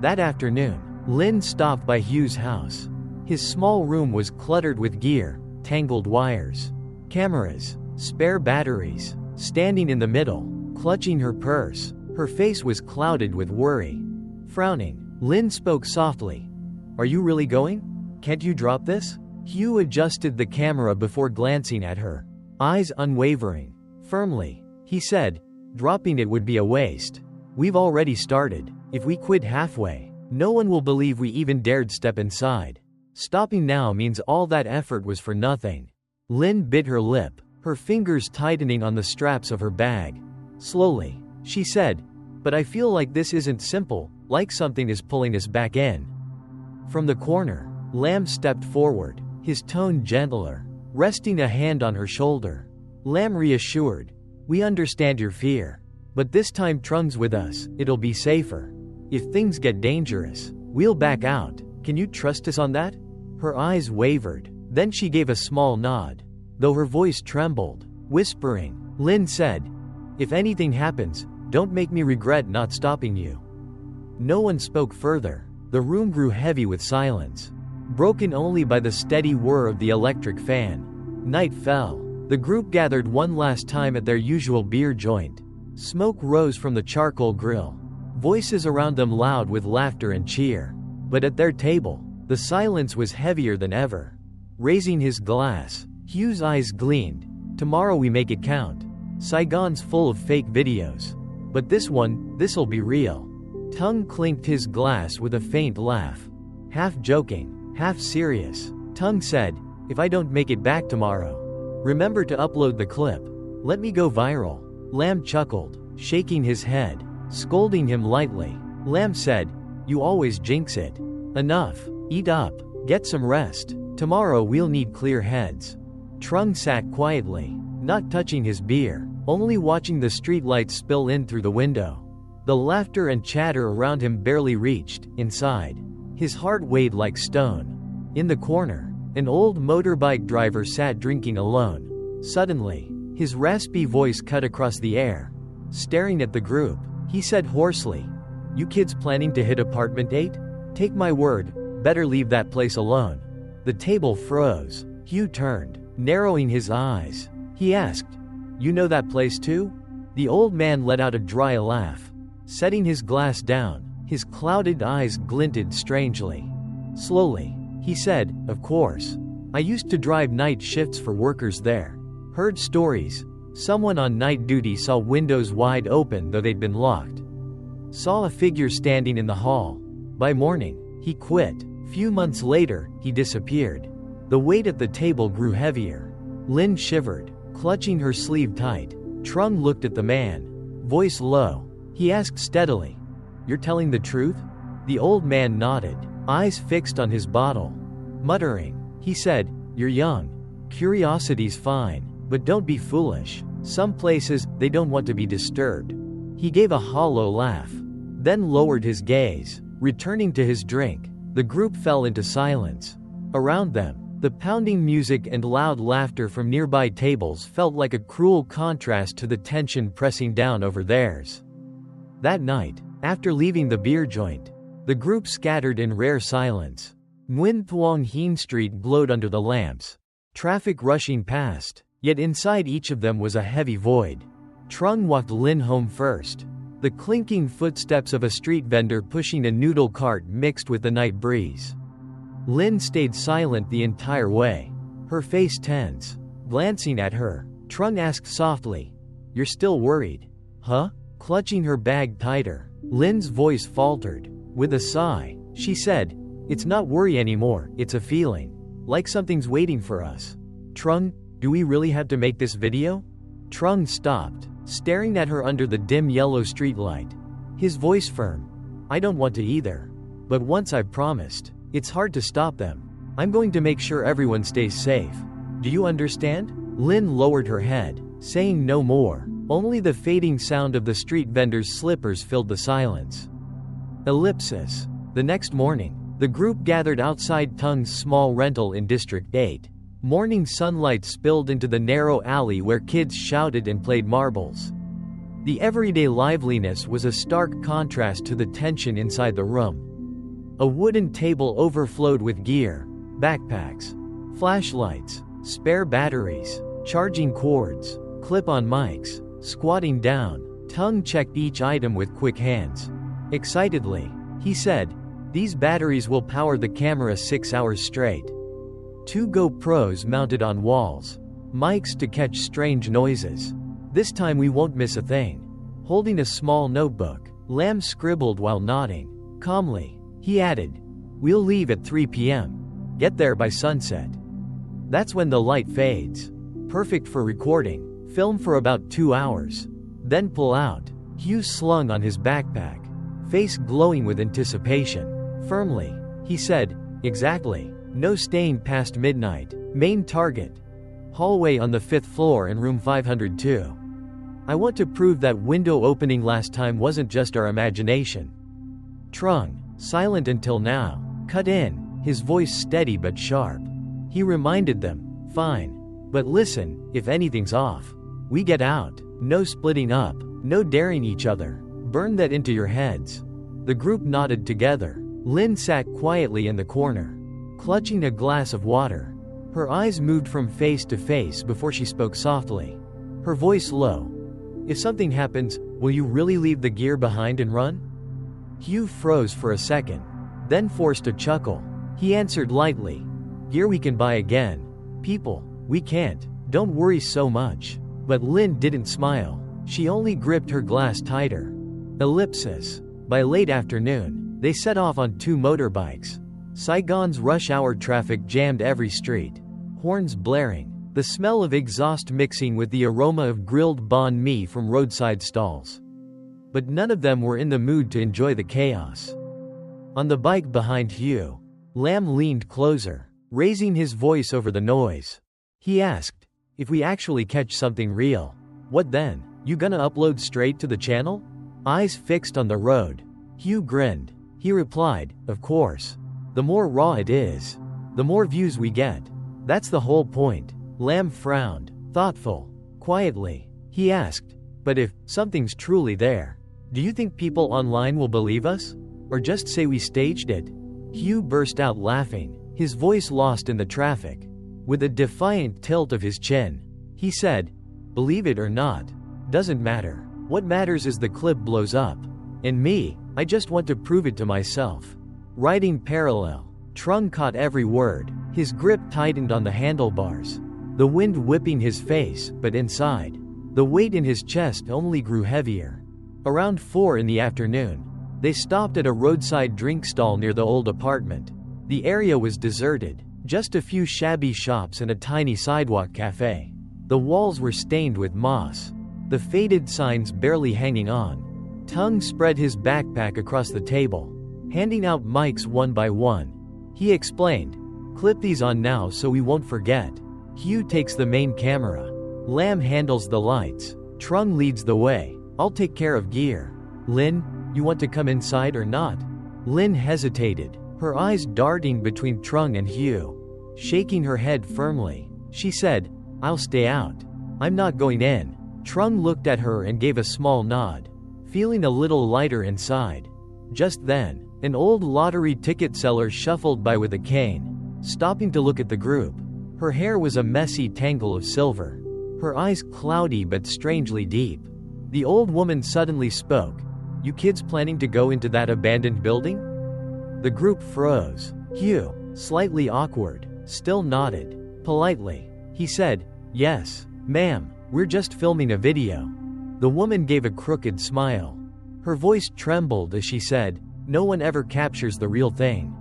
That afternoon, Lin stopped by Hugh's house. His small room was cluttered with gear, tangled wires, cameras, spare batteries. Standing in the middle, clutching her purse, her face was clouded with worry. Frowning, Lin spoke softly. "Are you really going? Can't you drop this?" Hugh adjusted the camera before glancing at her, eyes unwavering. Firmly, he said, "Dropping it would be a waste. We've already started. If we quit halfway, no one will believe we even dared step inside. Stopping now means all that effort was for nothing." Lin bit her lip, her fingers tightening on the straps of her bag. Slowly, she said, "But I feel like this isn't simple, like something is pulling us back in." From the corner, Lam stepped forward, his tone gentler, resting a hand on her shoulder. Lam reassured, "We understand your fear. But this time Trung's with us, it'll be safer. If things get dangerous, we'll back out. Can you trust us on that?" Her eyes wavered, then she gave a small nod, though her voice trembled. Whispering, Lin said, "If anything happens, don't make me regret not stopping you." No one spoke further. The room grew heavy with silence, broken only by the steady whir of the electric fan. Night fell. The group gathered one last time at their usual beer joint. Smoke rose from the charcoal grill. Voices around them loud with laughter and cheer. But at their table, the silence was heavier than ever. Raising his glass, Hugh's eyes gleamed. Tomorrow we make it count. Saigon's full of fake videos. But this'll be real. Tung clinked his glass with a faint laugh. Half joking, half serious. Tung said, if I don't make it back tomorrow, remember to upload the clip. Let me go viral. Lamb chuckled, shaking his head, scolding him lightly. Lamb said, you always jinx it. Enough. Eat up. Get some rest. Tomorrow we'll need clear heads. Trung sat quietly, not touching his beer, only watching the streetlights spill in through the window. The laughter and chatter around him barely reached. Inside, his heart weighed like stone. In the corner, an old motorbike driver sat drinking alone. Suddenly, his raspy voice cut across the air. Staring at the group, he said hoarsely, you kids planning to hit apartment 8? Take my word, better leave that place alone. The table froze. Hugh turned, narrowing his eyes. He asked, you know that place too? The old man let out a dry laugh. Setting his glass down, his clouded eyes glinted strangely. Slowly, he said, of course. I used to drive night shifts for workers there. Heard stories. Someone on night duty saw windows wide open though they'd been locked. Saw a figure standing in the hall. By morning, he quit. Few months later, he disappeared. The weight at the table grew heavier. Lynn shivered, clutching her sleeve tight. Trung looked at the man, voice low. He asked steadily, you're telling the truth? The old man nodded, eyes fixed on his bottle. Muttering, he said, you're young. Curiosity's fine, but don't be foolish. Some places, they don't want to be disturbed. He gave a hollow laugh, then lowered his gaze, returning to his drink. The group fell into silence. Around them, the pounding music and loud laughter from nearby tables felt like a cruel contrast to the tension pressing down over theirs. That night, after leaving the beer joint, the group scattered in rare silence. Nguyen Thuong Hien Street glowed under the lamps. Traffic rushing past, yet inside each of them was a heavy void. Trung walked Lin home first. The clinking footsteps of a street vendor pushing a noodle cart mixed with the night breeze. Lin stayed silent the entire way, her face tense. Glancing at her, Trung asked softly, you're still worried? Huh? Clutching her bag tighter, Lin's voice faltered. With a sigh, she said, it's not worry anymore, it's a feeling. Like something's waiting for us. Trung, do we really have to make this video? Trung stopped, staring at her under the dim yellow streetlight. His voice firm. I don't want to either. But once I've promised, it's hard to stop them. I'm going to make sure everyone stays safe. Do you understand? Lin lowered her head, saying no more. Only the fading sound of the street vendor's slippers filled the silence. Ellipsis. The next morning, the group gathered outside Tung's small rental in District 8. Morning sunlight spilled into the narrow alley where kids shouted and played marbles. The everyday liveliness was a stark contrast to the tension inside the room. A wooden table overflowed with gear, backpacks, flashlights, spare batteries, charging cords, clip-on mics. Squatting down, Tung checked each item with quick hands. Excitedly, he said, these batteries will power the camera 6 hours straight. 2 GoPros mounted on walls, mics to catch strange noises. This time we won't miss a thing. Holding a small notebook, Lam scribbled while nodding. Calmly, he added, we'll leave at 3 p.m. Get there by sunset. That's when the light fades. Perfect for recording. Film for about 2 hours. Then pull out. Hugh slung on his backpack, face glowing with anticipation. Firmly, he said, exactly. No staying past midnight. Main target. Hallway on the 5th floor in room 502. I want to prove that window opening last time wasn't just our imagination. Trung, silent until now, cut in, his voice steady but sharp. He reminded them, fine. But listen, if anything's off, we get out. No splitting up, no daring each other. Burn that into your heads. The group nodded together. Lin sat quietly in the corner, clutching a glass of water. Her eyes moved from face to face before she spoke softly, her voice low. If something happens, will you really leave the gear behind and run? Hugh froze for a second, then forced a chuckle. He answered lightly, gear we can buy again. People, we can't. Don't worry so much. But Lynn didn't smile. She only gripped her glass tighter. Ellipsis. By late afternoon, they set off on 2 motorbikes. Saigon's rush hour traffic jammed every street. Horns blaring, the smell of exhaust mixing with the aroma of grilled banh mi from roadside stalls. But none of them were in the mood to enjoy the chaos. On the bike behind Hugh, Lam leaned closer, raising his voice over the noise. He asked, if we actually catch something real, what then? You gonna upload straight to the channel? Eyes fixed on the road, Hugh grinned. He replied, of course. The more raw it is, the more views we get. That's the whole point. Lam frowned, thoughtful. Quietly, he asked, but if something's truly there, do you think people online will believe us? Or just say we staged it? Hugh burst out laughing, his voice lost in the traffic. With a defiant tilt of his chin, he said, believe it or not, doesn't matter. What matters is the clip blows up. And me, I just want to prove it to myself. Riding parallel, Trung caught every word, his grip tightened on the handlebars. The wind whipping his face, but inside, the weight in his chest only grew heavier. Around 4 in the afternoon, they stopped at a roadside drink stall near the old apartment. The area was deserted, just a few shabby shops and a tiny sidewalk cafe. The walls were stained with moss, the faded signs barely hanging on. Tung spread his backpack across the table, handing out mics one by one. He explained, clip these on now so we won't forget. Hugh takes the main camera. Lam handles the lights. Trung leads the way. I'll take care of gear. Lin, you want to come inside or not? Lin hesitated, her eyes darting between Trung and Hugh. Shaking her head firmly, she said, I'll stay out. I'm not going in. Trung looked at her and gave a small nod, feeling a little lighter inside. Just then, an old lottery ticket seller shuffled by with a cane, stopping to look at the group. Her hair was a messy tangle of silver, her eyes cloudy but strangely deep. The old woman suddenly spoke. You kids planning to go into that abandoned building? The group froze. Hugh, slightly awkward, still nodded. Politely, he said, yes, ma'am, we're just filming a video. The woman gave a crooked smile. Her voice trembled as she said, no one ever captures the real thing.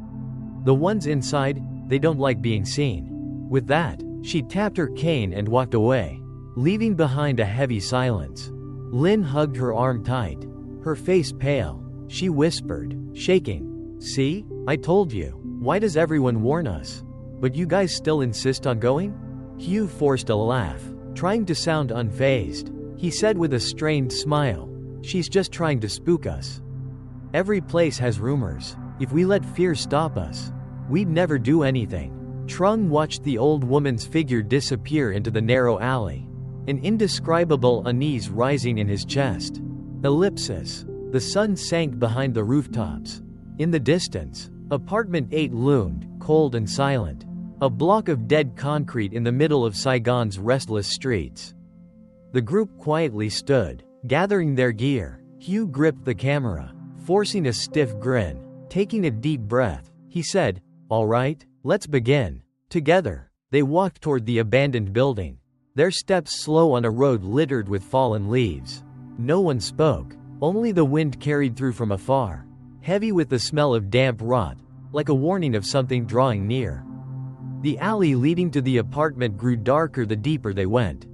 The ones inside, they don't like being seen. With that, she tapped her cane and walked away, leaving behind a heavy silence. Lin hugged her arm tight, her face pale. She whispered, shaking, see? I told you. Why does everyone warn us? But you guys still insist on going? Hugh forced a laugh, trying to sound unfazed. He said with a strained smile, she's just trying to spook us. Every place has rumors. If we let fear stop us, we'd never do anything. Trung watched the old woman's figure disappear into the narrow alley, an indescribable unease rising in his chest. Ellipsis. The sun sank behind the rooftops. In the distance, apartment 8 loomed, cold and silent, a block of dead concrete in the middle of Saigon's restless streets. The group quietly stood, gathering their gear. Hugh gripped the camera, forcing a stiff grin. Taking a deep breath, he said, all right, let's begin. Together, they walked toward the abandoned building, their steps slow on a road littered with fallen leaves. No one spoke, only the wind carried through from afar, heavy with the smell of damp rot, like a warning of something drawing near. The alley leading to the apartment grew darker the deeper they went.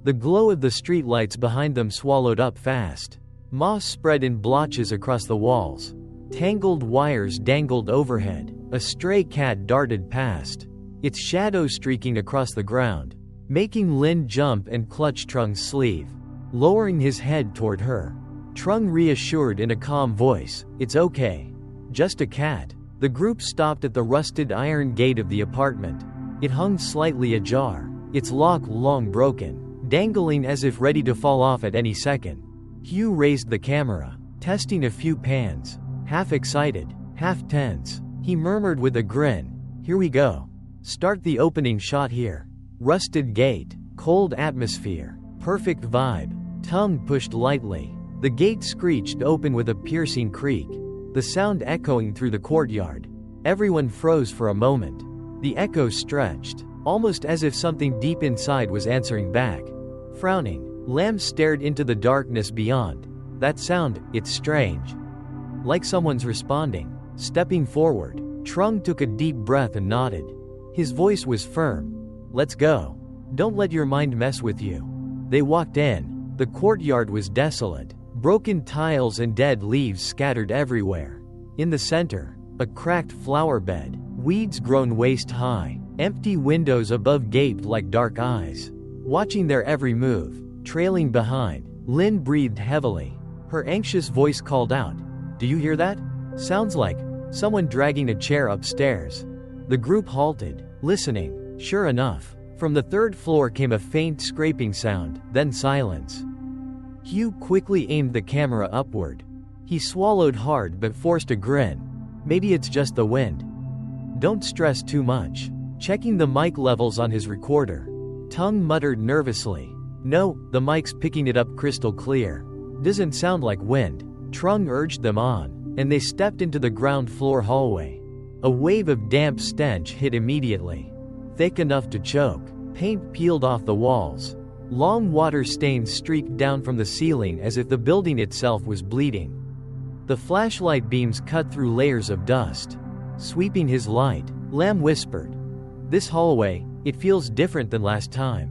The glow of the streetlights behind them swallowed up fast. Moss spread in blotches across the walls. Tangled wires dangled overhead. A stray cat darted past, its shadow streaking across the ground, making Lin jump and clutch Trung's sleeve, lowering his head toward her. Trung reassured in a calm voice, it's okay. Just a cat. The group stopped at the rusted iron gate of the apartment. It hung slightly ajar, its lock long broken, dangling as if ready to fall off at any second. Hugh raised the camera, testing a few pans, half excited, half tense. He murmured with a grin, here we go. Start the opening shot here. Rusted gate, cold atmosphere, perfect vibe. Tongue pushed lightly. The gate screeched open with a piercing creak, the sound echoing through the courtyard. Everyone froze for a moment. The echo stretched, almost as if something deep inside was answering back. Frowning, Lamb stared into the darkness beyond. That sound, it's strange. Like someone's responding. Stepping forward, Trung took a deep breath and nodded. His voice was firm. Let's go. Don't let your mind mess with you. They walked in. The courtyard was desolate. Broken tiles and dead leaves scattered everywhere. In the center, a cracked flower bed, weeds grown waist-high, empty windows above gaped like dark eyes, watching their every move. Trailing behind, Lynn breathed heavily. Her anxious voice called out, "Do you hear that? Sounds like someone dragging a chair upstairs." The group halted, listening. Sure enough, from the third floor came a faint scraping sound, then silence. Hugh quickly aimed the camera upward. He swallowed hard but forced a grin. Maybe it's just the wind. Don't stress too much. Checking the mic levels on his recorder, Tongue muttered nervously. No, the mic's picking it up crystal clear. Doesn't sound like wind. Trung urged them on, and they stepped into the ground floor hallway. A wave of damp stench hit immediately. Thick enough to choke. Paint peeled off the walls. Long water stains streaked down from the ceiling as if the building itself was bleeding. The flashlight beams cut through layers of dust. Sweeping his light, Lamb whispered, "This hallway, it feels different than last time."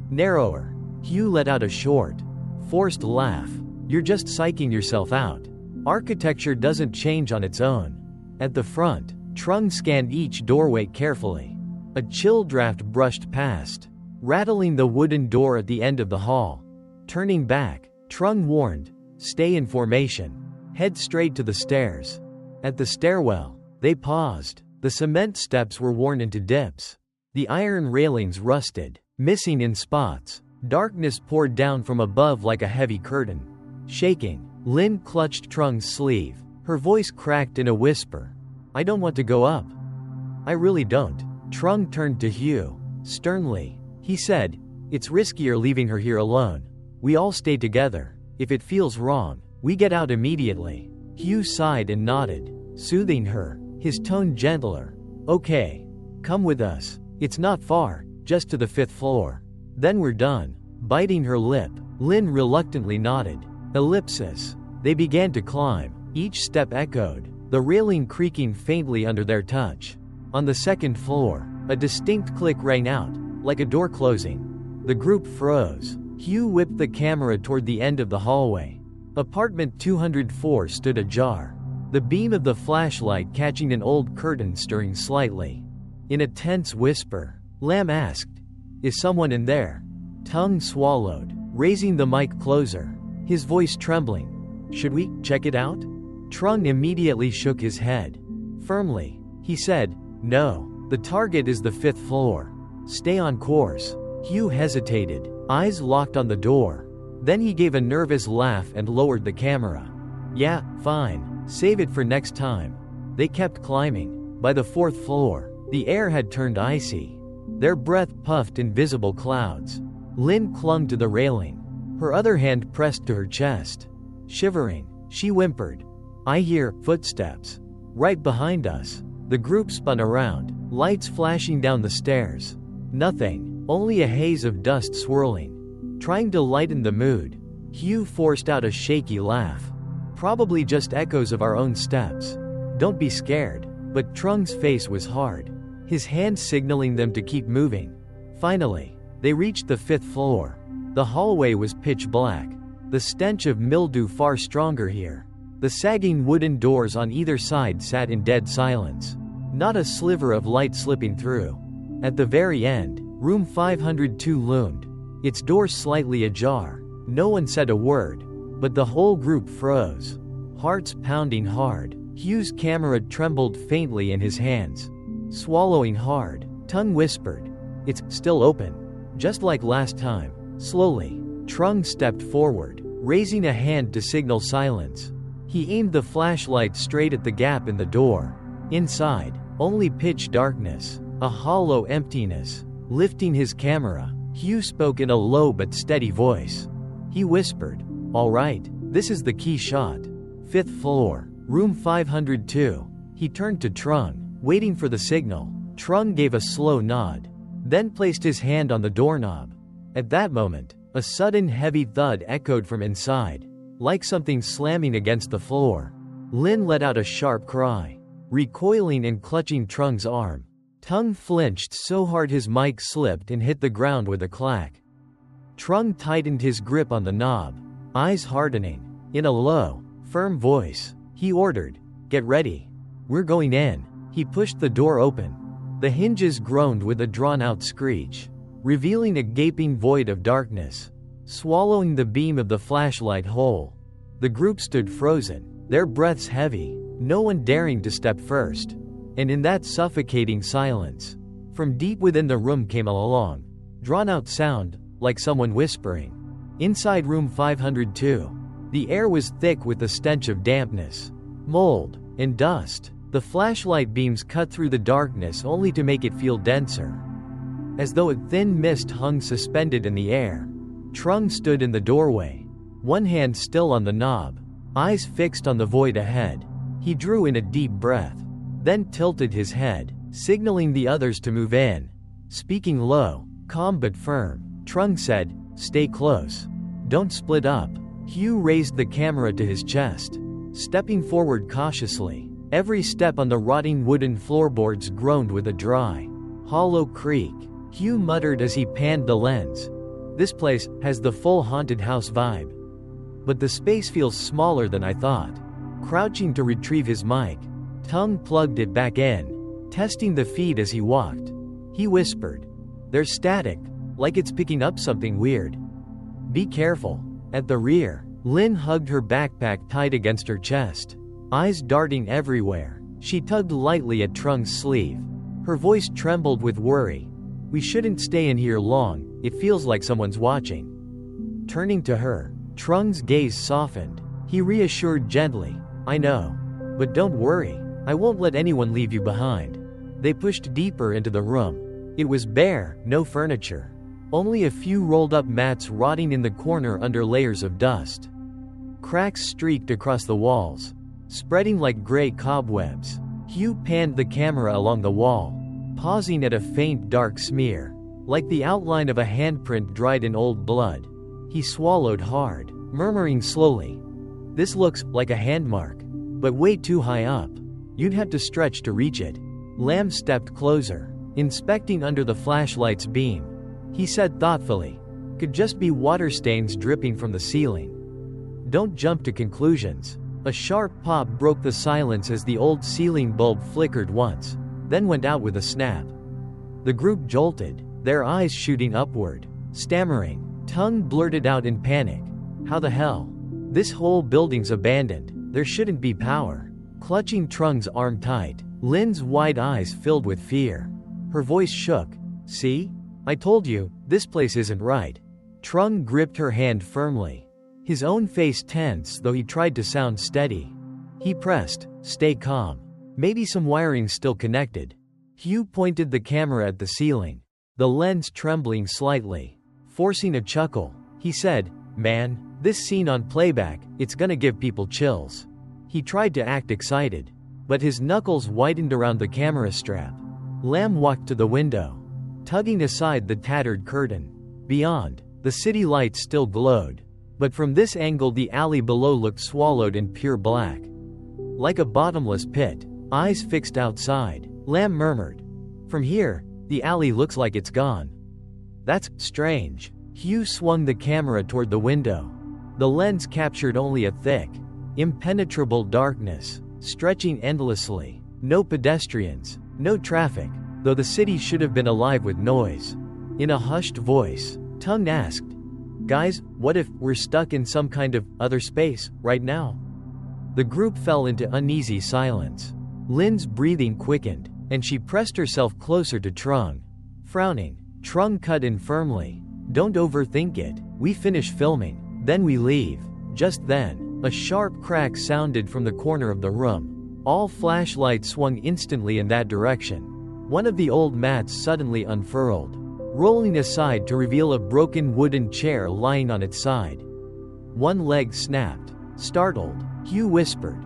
Narrower. Hugh let out a short, forced laugh. You're just psyching yourself out. Architecture doesn't change on its own. At the front, Trung scanned each doorway carefully. A chill draft brushed past, rattling the wooden door at the end of the hall. Turning back, Trung warned, "Stay in formation. Head straight to the stairs." At the stairwell, they paused. The cement steps were worn into dips. The iron railings rusted, missing in spots. Darkness poured down from above like a heavy curtain. Shaking, Lynn clutched Trung's sleeve. Her voice cracked in a whisper. "I don't want to go up." "I really don't." Trung turned to Hugh. Sternly, he said, "It's riskier leaving her here alone. We all stay together. If it feels wrong, we get out immediately." Hugh sighed and nodded, soothing her, his tone gentler. "Okay. Come with us. It's not far, just to the 5th floor. Then we're done." Biting her lip, Lynn reluctantly nodded. Ellipsis. They began to climb. Each step echoed, the railing creaking faintly under their touch. On the 2nd floor, a distinct click rang out, like a door closing. The group froze. Hugh whipped the camera toward the end of the hallway. Apartment 204 stood ajar, the beam of the flashlight catching an old curtain stirring slightly. In a tense whisper, Lamb asked, "Is someone in there?" Tongue swallowed, raising the mic closer, his voice trembling. "Should we check it out?" Trung immediately shook his head. Firmly, he said, "No, the target is the 5th floor. Stay on course." Hugh hesitated, eyes locked on the door. Then he gave a nervous laugh and lowered the camera. "Yeah, fine. Save it for next time." They kept climbing. By the 4th floor, the air had turned icy. Their breath puffed in visible clouds. Lynn clung to the railing, her other hand pressed to her chest. Shivering, she whimpered, "I hear footsteps. Right behind us." The group spun around, lights flashing down the stairs. Nothing, only a haze of dust swirling. Trying to lighten the mood, Hugh forced out a shaky laugh. "Probably just echoes of our own steps. Don't be scared." But Trung's face was hard, his hand signaling them to keep moving. Finally, they reached the 5th floor. The hallway was pitch black, the stench of mildew far stronger here. The sagging wooden doors on either side sat in dead silence, not a sliver of light slipping through. At the very end, room 502 loomed, its door slightly ajar. No one said a word, but the whole group froze, hearts pounding hard. Hugh's camera trembled faintly in his hands. Swallowing hard, Tongue whispered, "It's still open. Just like last time." Slowly, Trung stepped forward, raising a hand to signal silence. He aimed the flashlight straight at the gap in the door. Inside, only pitch darkness, a hollow emptiness. Lifting his camera, Hugh spoke in a low but steady voice. He whispered. All right, this is the key shot. 5th floor, room 502. He turned to Trung, waiting for the signal. Trung gave a slow nod, then placed his hand on the doorknob. At that moment, a sudden heavy thud echoed from inside, like something slamming against the floor. Lin let out a sharp cry, recoiling and clutching Trung's arm. Trung flinched so hard his mic slipped and hit the ground with a clack. Trung tightened his grip on the knob, eyes hardening. In a low, firm voice, he ordered, "Get ready. We're going in." He pushed the door open. The hinges groaned with a drawn-out screech, revealing a gaping void of darkness, swallowing the beam of the flashlight whole. The group stood frozen, their breaths heavy, no one daring to step first. And in that suffocating silence, from deep within the room came a long, drawn-out sound, like someone whispering. Inside room 502, the air was thick with the stench of dampness, mold, and dust. The flashlight beams cut through the darkness only to make it feel denser, as though a thin mist hung suspended in the air. Trung stood in the doorway, one hand still on the knob, eyes fixed on the void ahead. He drew in a deep breath, then tilted his head, signaling the others to move in. Speaking low, calm but firm, Trung said, "Stay close. Don't split up." Hugh raised the camera to his chest, stepping forward cautiously. Every step on the rotting wooden floorboards groaned with a dry, hollow creak. Hugh muttered as he panned the lens. "This place has the full haunted house vibe. But the space feels smaller than I thought." Crouching to retrieve his mic, Trung plugged it back in, testing the feed as he walked. He whispered, "There's static, like it's picking up something weird. Be careful." At the rear, Lin hugged her backpack tight against her chest, eyes darting everywhere. She tugged lightly at Trung's sleeve. Her voice trembled with worry. "We shouldn't stay in here long, it feels like someone's watching." Turning to her, Trung's gaze softened. He reassured gently, "I know. But don't worry, I won't let anyone leave you behind." They pushed deeper into the room. It was bare, no furniture. Only a few rolled-up mats rotting in the corner under layers of dust. Cracks streaked across the walls, spreading like gray cobwebs. Hugh panned the camera along the wall, pausing at a faint dark smear, like the outline of a handprint dried in old blood. He swallowed hard, murmuring slowly, "This looks like a handmark, but way too high up. You'd have to stretch to reach it." Lamb stepped closer, inspecting under the flashlight's beam. He said thoughtfully, "Could just be water stains dripping from the ceiling. Don't jump to conclusions." A sharp pop broke the silence as the old ceiling bulb flickered once, then went out with a snap. The group jolted, their eyes shooting upward. Stammering, Tongue blurted out in panic, "How the hell? This whole building's abandoned. There shouldn't be power." Clutching Trung's arm tight, Lin's wide eyes filled with fear. Her voice shook. "See? I told you, this place isn't right." Trung gripped her hand firmly, his own face tense though he tried to sound steady. He pressed, "Stay calm. Maybe some wiring's still connected." Hugh pointed the camera at the ceiling, the lens trembling slightly. Forcing a chuckle, he said, "Man, this scene on playback, it's gonna give people chills." He tried to act excited, but his knuckles widened around the camera strap. Lamb walked to the window, tugging aside the tattered curtain. Beyond, the city lights still glowed, but from this angle the alley below looked swallowed in pure black. Like a bottomless pit, eyes fixed outside, Lamb murmured, "From here, the alley looks like it's gone." "That's strange." Hugh swung the camera toward the window. The lens captured only a thick, impenetrable darkness, stretching endlessly. No pedestrians, no traffic, though the city should have been alive with noise. In a hushed voice, Tongue asked, "Guys, what if we're stuck in some kind of other space, right now?" The group fell into uneasy silence. Lin's breathing quickened, and she pressed herself closer to Trung. Frowning, Trung cut in firmly, "Don't overthink it. We finish filming, then we leave." Just then, a sharp crack sounded from the corner of the room. All flashlights swung instantly in that direction. One of the old mats suddenly unfurled, rolling aside to reveal a broken wooden chair lying on its side. One leg snapped. Startled, Hugh whispered,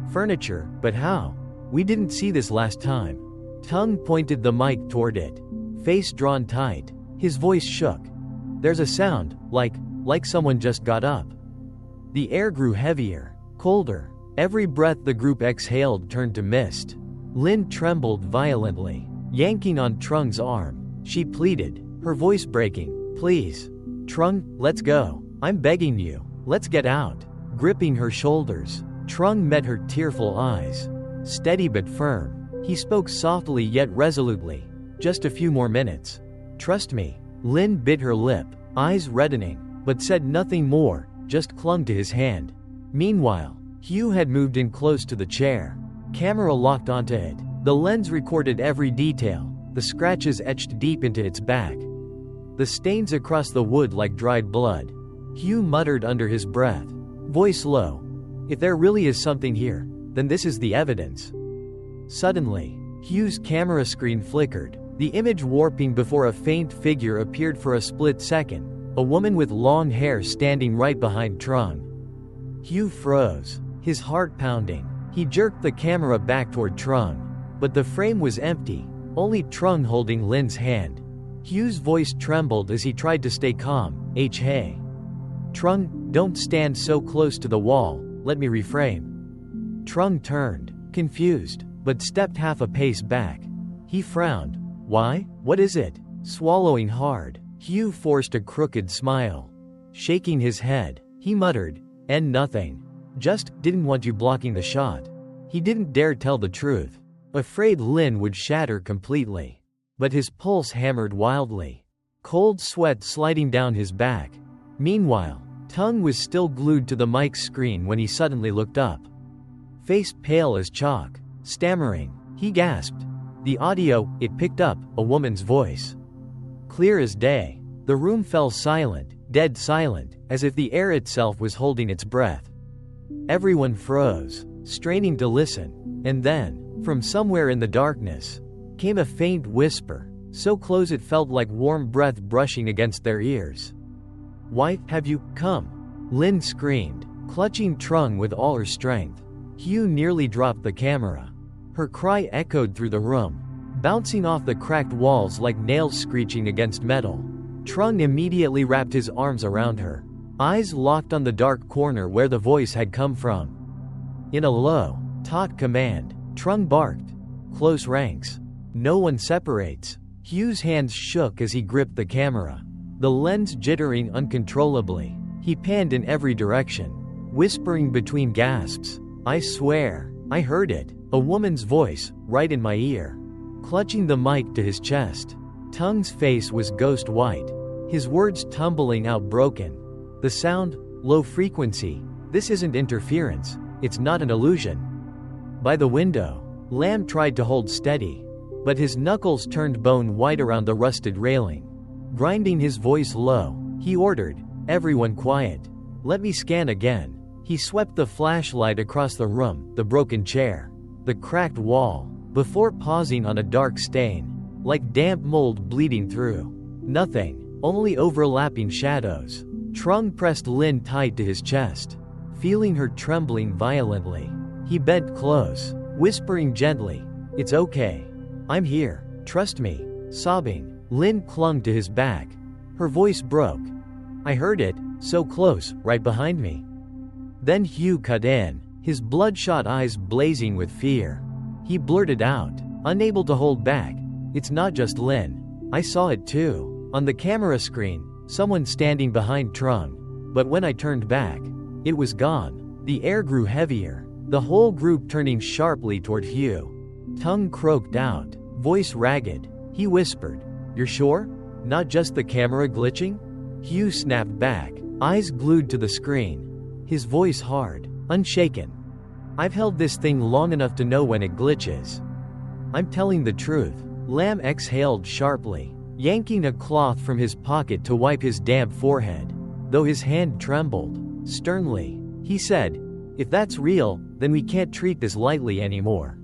"Furniture, but how? We didn't see this last time." Tung pointed the mic toward it. Face drawn tight. His voice shook. "There's a sound, like someone just got up." The air grew heavier, colder. Every breath the group exhaled turned to mist. Lin trembled violently, yanking on Trung's arm. She pleaded, her voice breaking, "Please. Trung, let's go. I'm begging you. Let's get out." Gripping her shoulders, Trung met her tearful eyes. Steady but firm, he spoke softly yet resolutely. "Just a few more minutes. Trust me." Lin bit her lip, eyes reddening, but said nothing more, just clung to his hand. Meanwhile, Hugh had moved in close to the chair. Camera locked onto it. The lens recorded every detail, the scratches etched deep into its back, the stains across the wood like dried blood. Hugh muttered under his breath, voice low, "If there really is something here, then this is the evidence." Suddenly, Hugh's camera screen flickered, the image warping before a faint figure appeared for a split second, a woman with long hair standing right behind Trung. Hugh froze, his heart pounding. He jerked the camera back toward Trung, but the frame was empty, only Trung holding Lin's hand. Hugh's voice trembled as he tried to stay calm. Hey. Trung, don't stand so close to the wall, let me reframe." Trung turned, confused, but stepped half a pace back. He frowned. "Why? What is it?" Swallowing hard, Hugh forced a crooked smile. Shaking his head, he muttered, "And nothing. Just didn't want you blocking the shot." He didn't dare tell the truth, afraid Lin would shatter completely. But his pulse hammered wildly, cold sweat sliding down his back. Meanwhile, Tung was still glued to the mic screen when he suddenly looked up. Face pale as chalk, stammering, he gasped. The audio, it picked up, a woman's voice. Clear as day. The room fell silent, dead silent, as if the air itself was holding its breath. Everyone froze, straining to listen, and then, from somewhere in the darkness, came a faint whisper, so close it felt like warm breath brushing against their ears. "Why have you come?" Lin screamed, clutching Trung with all her strength. Hugh nearly dropped the camera. Her cry echoed through the room, bouncing off the cracked walls like nails screeching against metal. Trung immediately wrapped his arms around her, eyes locked on the dark corner where the voice had come from. In a low, taut command, Trung barked, "Close ranks. No one separates." Hugh's hands shook as he gripped the camera, the lens jittering uncontrollably. He panned in every direction, whispering between gasps, "I swear, I heard it." A woman's voice, right in my ear. Clutching the mic to his chest, Tung's face was ghost white, his words tumbling out broken. The sound, low frequency. "This isn't interference, it's not an illusion." By the window, Lam tried to hold steady, but his knuckles turned bone white around the rusted railing. Grinding his voice low, he ordered, "Everyone quiet. Let me scan again." He swept the flashlight across the room, the broken chair, the cracked wall, before pausing on a dark stain, like damp mold bleeding through. Nothing, only overlapping shadows. Trung pressed Lin tight to his chest, feeling her trembling violently. He bent close, whispering gently, "It's okay. I'm here. Trust me." Sobbing, Lin clung to his back. Her voice broke. "I heard it, so close, right behind me." Then Hugh cut in, his bloodshot eyes blazing with fear. He blurted out, unable to hold back, "It's not just Lin. I saw it too. On the camera screen, someone standing behind Trung. But when I turned back, it was gone." The air grew heavier, the whole group turning sharply toward Hugh. Tongue croaked out, voice ragged. He whispered, "You're sure? Not just the camera glitching?" Hugh snapped back, eyes glued to the screen, his voice hard, unshaken. "I've held this thing long enough to know when it glitches. I'm telling the truth." Lam exhaled sharply, yanking a cloth from his pocket to wipe his damp forehead. Though his hand trembled, sternly, he said, "If that's real, then we can't treat this lightly anymore."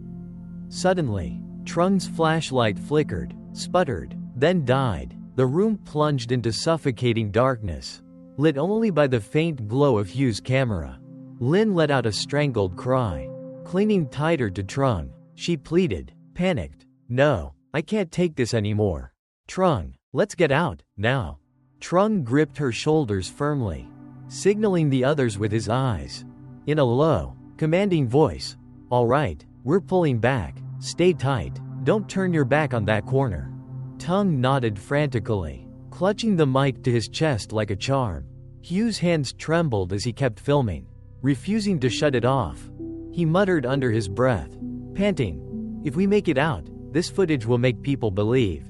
Suddenly, Trung's flashlight flickered, sputtered, then died. The room plunged into suffocating darkness. lit only by the faint glow of Hugh's camera. Lin let out a strangled cry. Clinging tighter to Trung, she pleaded, panicked. No, I can't take this anymore. Trung, let's get out, now. Trung gripped her shoulders firmly, signaling the others with his eyes. In a low, commanding voice, all right, we're pulling back, stay tight, don't turn your back on that corner. Tung nodded frantically, clutching the mic to his chest like a charm. Hugh's hands trembled as he kept filming, refusing to shut it off. He muttered under his breath, panting, if we make it out, this footage will make people believe.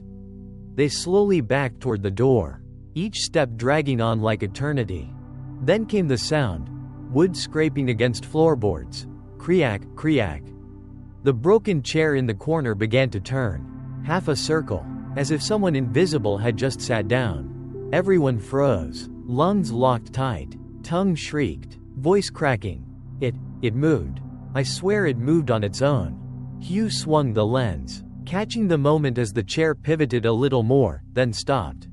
They slowly backed toward the door, each step dragging on like eternity. Then came the sound, wood scraping against floorboards. Creak, creak. The broken chair in the corner began to turn, half a circle, as if someone invisible had just sat down. Everyone froze, lungs locked tight, tongue shrieked, voice cracking. It moved. I swear it moved on its own. Hugh swung the lens, catching the moment as the chair pivoted a little more, then stopped.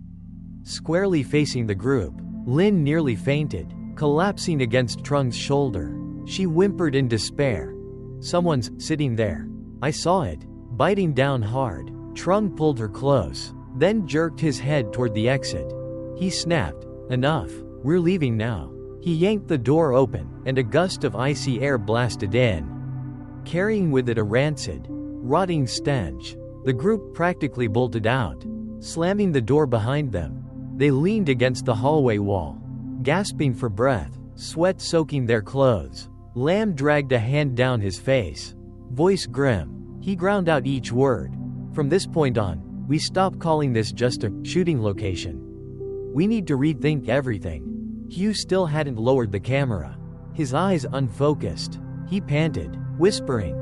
Squarely facing the group, Lin nearly fainted, collapsing against Trung's shoulder. She whimpered in despair. Someone's sitting there. I saw it. Biting down hard, Trung pulled her close, then jerked his head toward the exit. He snapped, enough, we're leaving now. He yanked the door open, and a gust of icy air blasted in, carrying with it a rancid, rotting stench. The group practically bolted out, slamming the door behind them. They leaned against the hallway wall, gasping for breath, sweat soaking their clothes. Lam dragged a hand down his face, voice grim. He ground out each word. From this point on, we stop calling this just a shooting location. We need to rethink everything. Hugh still hadn't lowered the camera, his eyes unfocused. He panted, whispering,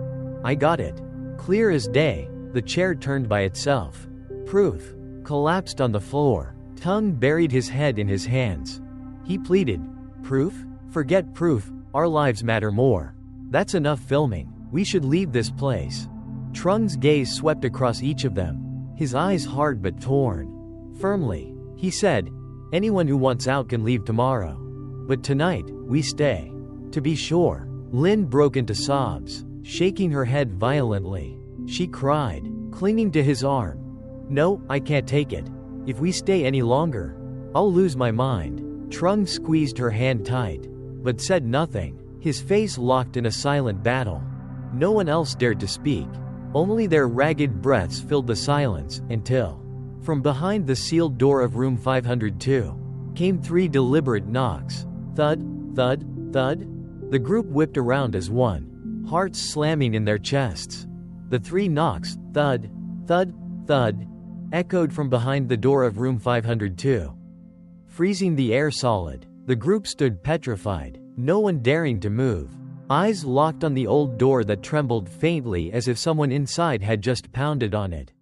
I got it. Clear as day. The chair turned by itself. Proof. Collapsed on the floor. Tung buried his head in his hands. He pleaded, proof? Forget proof, our lives matter more. That's enough filming. We should leave this place. Trung's gaze swept across each of them, his eyes hard but torn. Firmly, he said, anyone who wants out can leave tomorrow. But tonight, we stay. To be sure. Lin broke into sobs, shaking her head violently. She cried, clinging to his arm. No, I can't take it. If we stay any longer, I'll lose my mind. Trung squeezed her hand tight, but said nothing, his face locked in a silent battle. No one else dared to speak. Only their ragged breaths filled the silence, until, from behind the sealed door of room 502, came 3 deliberate knocks. Thud, thud, thud. The group whipped around as one, hearts slamming in their chests. The 3 knocks, thud, thud, thud, echoed from behind the door of room 502. Freezing the air solid, the group stood petrified, no one daring to move. Eyes locked on the old door that trembled faintly as if someone inside had just pounded on it.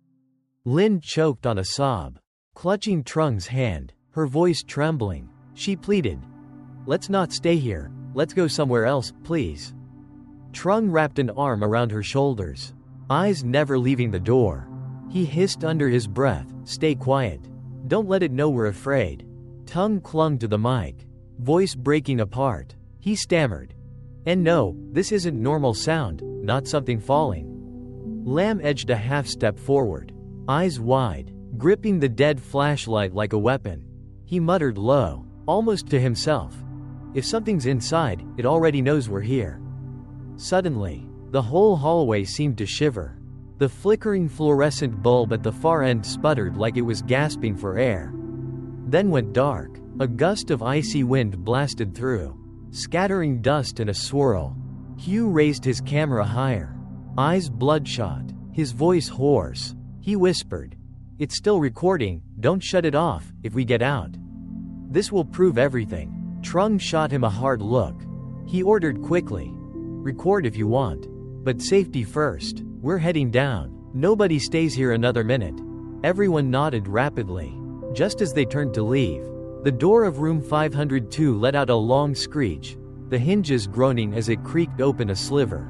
Lin choked on a sob, clutching Trung's hand, her voice trembling. She pleaded, let's not stay here, let's go somewhere else, please. Trung wrapped an arm around her shoulders, eyes never leaving the door. He hissed under his breath, stay quiet. Don't let it know we're afraid. Tongue clung to the mic, voice breaking apart. He stammered, and no, this isn't normal sound, not something falling. Lam edged a half step forward, eyes wide, gripping the dead flashlight like a weapon. He muttered low, almost to himself, if something's inside, it already knows we're here. Suddenly, the whole hallway seemed to shiver. The flickering fluorescent bulb at the far end sputtered like it was gasping for air. Then went dark. A gust of icy wind blasted through, scattering dust in a swirl. Hugh raised his camera higher, eyes bloodshot, his voice hoarse. He whispered, it's still recording, don't shut it off, if we get out. This will prove everything. Trung shot him a hard look. He ordered quickly, record if you want, but safety first. We're heading down. Nobody stays here another minute. Everyone nodded rapidly. Just as they turned to leave, the door of room 502 let out a long screech, the hinges groaning as it creaked open a sliver.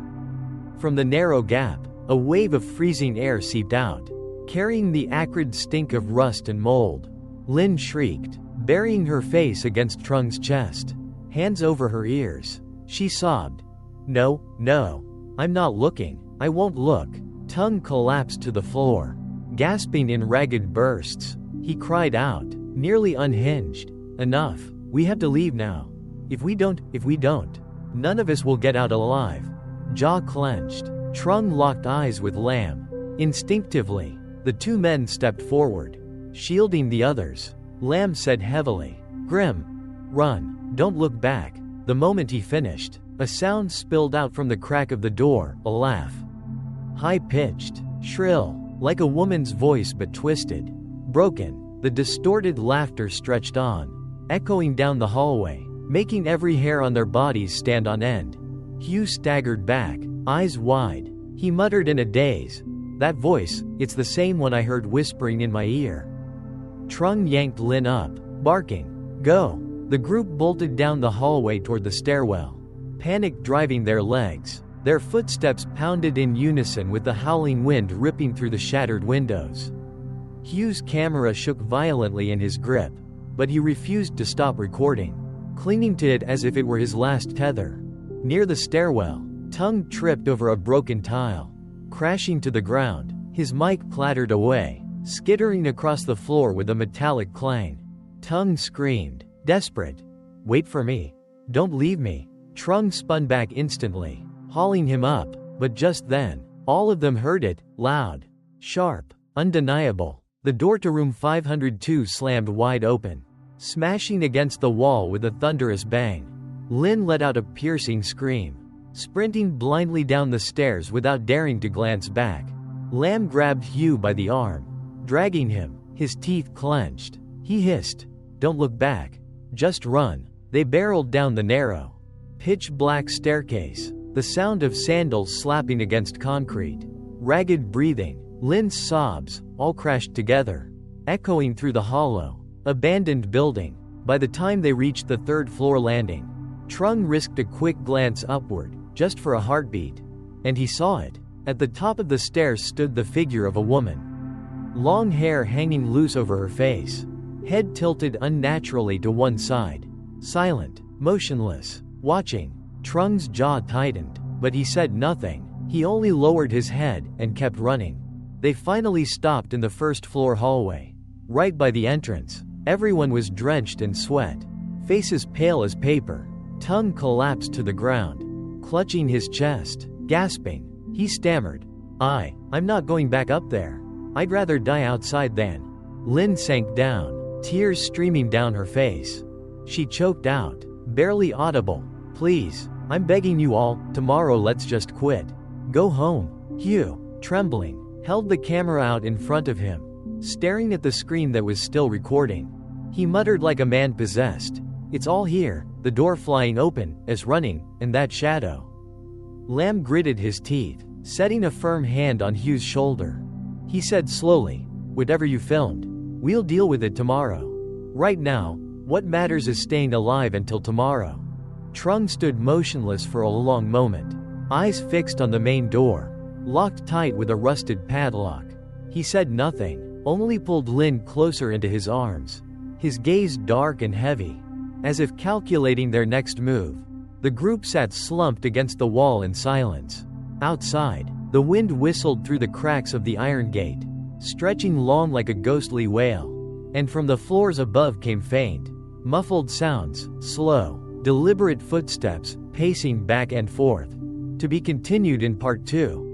From the narrow gap, a wave of freezing air seeped out, carrying the acrid stink of rust and mold. Lin shrieked, burying her face against Trung's chest, hands over her ears. She sobbed. No, no. I'm not looking. I won't look. Tung collapsed to the floor, gasping in ragged bursts. He cried out, nearly unhinged. Enough. We have to leave now. If we don't, none of us will get out alive. Jaw clenched. Trung locked eyes with Lam. Instinctively, the two men stepped forward, shielding the others. Lam said heavily, Grim, run, don't look back. The moment he finished, a sound spilled out from the crack of the door, a laugh. High-pitched, shrill, like a woman's voice but twisted. Broken, the distorted laughter stretched on, echoing down the hallway, making every hair on their bodies stand on end. Hugh staggered back, eyes wide. He muttered in a daze, That voice, it's the same one I heard whispering in my ear. Trung yanked Lin up, barking, Go! The group bolted down the hallway toward the stairwell, panic driving their legs. Their footsteps pounded in unison with the howling wind ripping through the shattered windows. Hugh's camera shook violently in his grip, but he refused to stop recording, clinging to it as if it were his last tether. Near the stairwell, Tung tripped over a broken tile, crashing to the ground. His mic clattered away, skittering across the floor with a metallic clang. Tung screamed, desperate, Wait for me. Don't leave me. Trung spun back instantly, hauling him up, but just then, all of them heard it, loud, sharp, undeniable. The door to room 502 slammed wide open, smashing against the wall with a thunderous bang. Lin let out a piercing scream, sprinting blindly down the stairs without daring to glance back. Lam grabbed Hugh by the arm, dragging him, his teeth clenched. He hissed, Don't look back. Just run. They barreled down the narrow, pitch-black staircase, the sound of sandals slapping against concrete. Ragged breathing, Lin's sobs, all crashed together, echoing through the hollow, abandoned building. By the time they reached the third-floor landing, Trung risked a quick glance upward, just for a heartbeat. And he saw it. At the top of the stairs stood the figure of a woman. Long hair hanging loose over her face, head tilted unnaturally to one side. Silent, motionless, watching. Trung's jaw tightened, but he said nothing. He only lowered his head and kept running. They finally stopped in the first-floor hallway, right by the entrance. Everyone was drenched in sweat, faces pale as paper. Tung collapsed to the ground, clutching his chest, gasping. He stammered, I'm not going back up there. I'd rather die outside than. Lin sank down, tears streaming down her face. She choked out, barely audible, Please, I'm begging you all, tomorrow let's just quit. Go home. Hugh, trembling, held the camera out in front of him, staring at the screen that was still recording. He muttered like a man possessed, It's all here, the door flying open, as running, and that shadow. Lam gritted his teeth, setting a firm hand on Hugh's shoulder. He said slowly, Whatever you filmed, we'll deal with it tomorrow. Right now, what matters is staying alive until tomorrow. Trung stood motionless for a long moment, eyes fixed on the main door, locked tight with a rusted padlock. He said nothing, only pulled Lin closer into his arms, his gaze dark and heavy, as if calculating their next move. The group sat slumped against the wall in silence. Outside, the wind whistled through the cracks of the iron gate, stretching long like a ghostly wail. And from the floors above came faint, muffled sounds, slow, deliberate footsteps, pacing back and forth. To be continued in Part 2.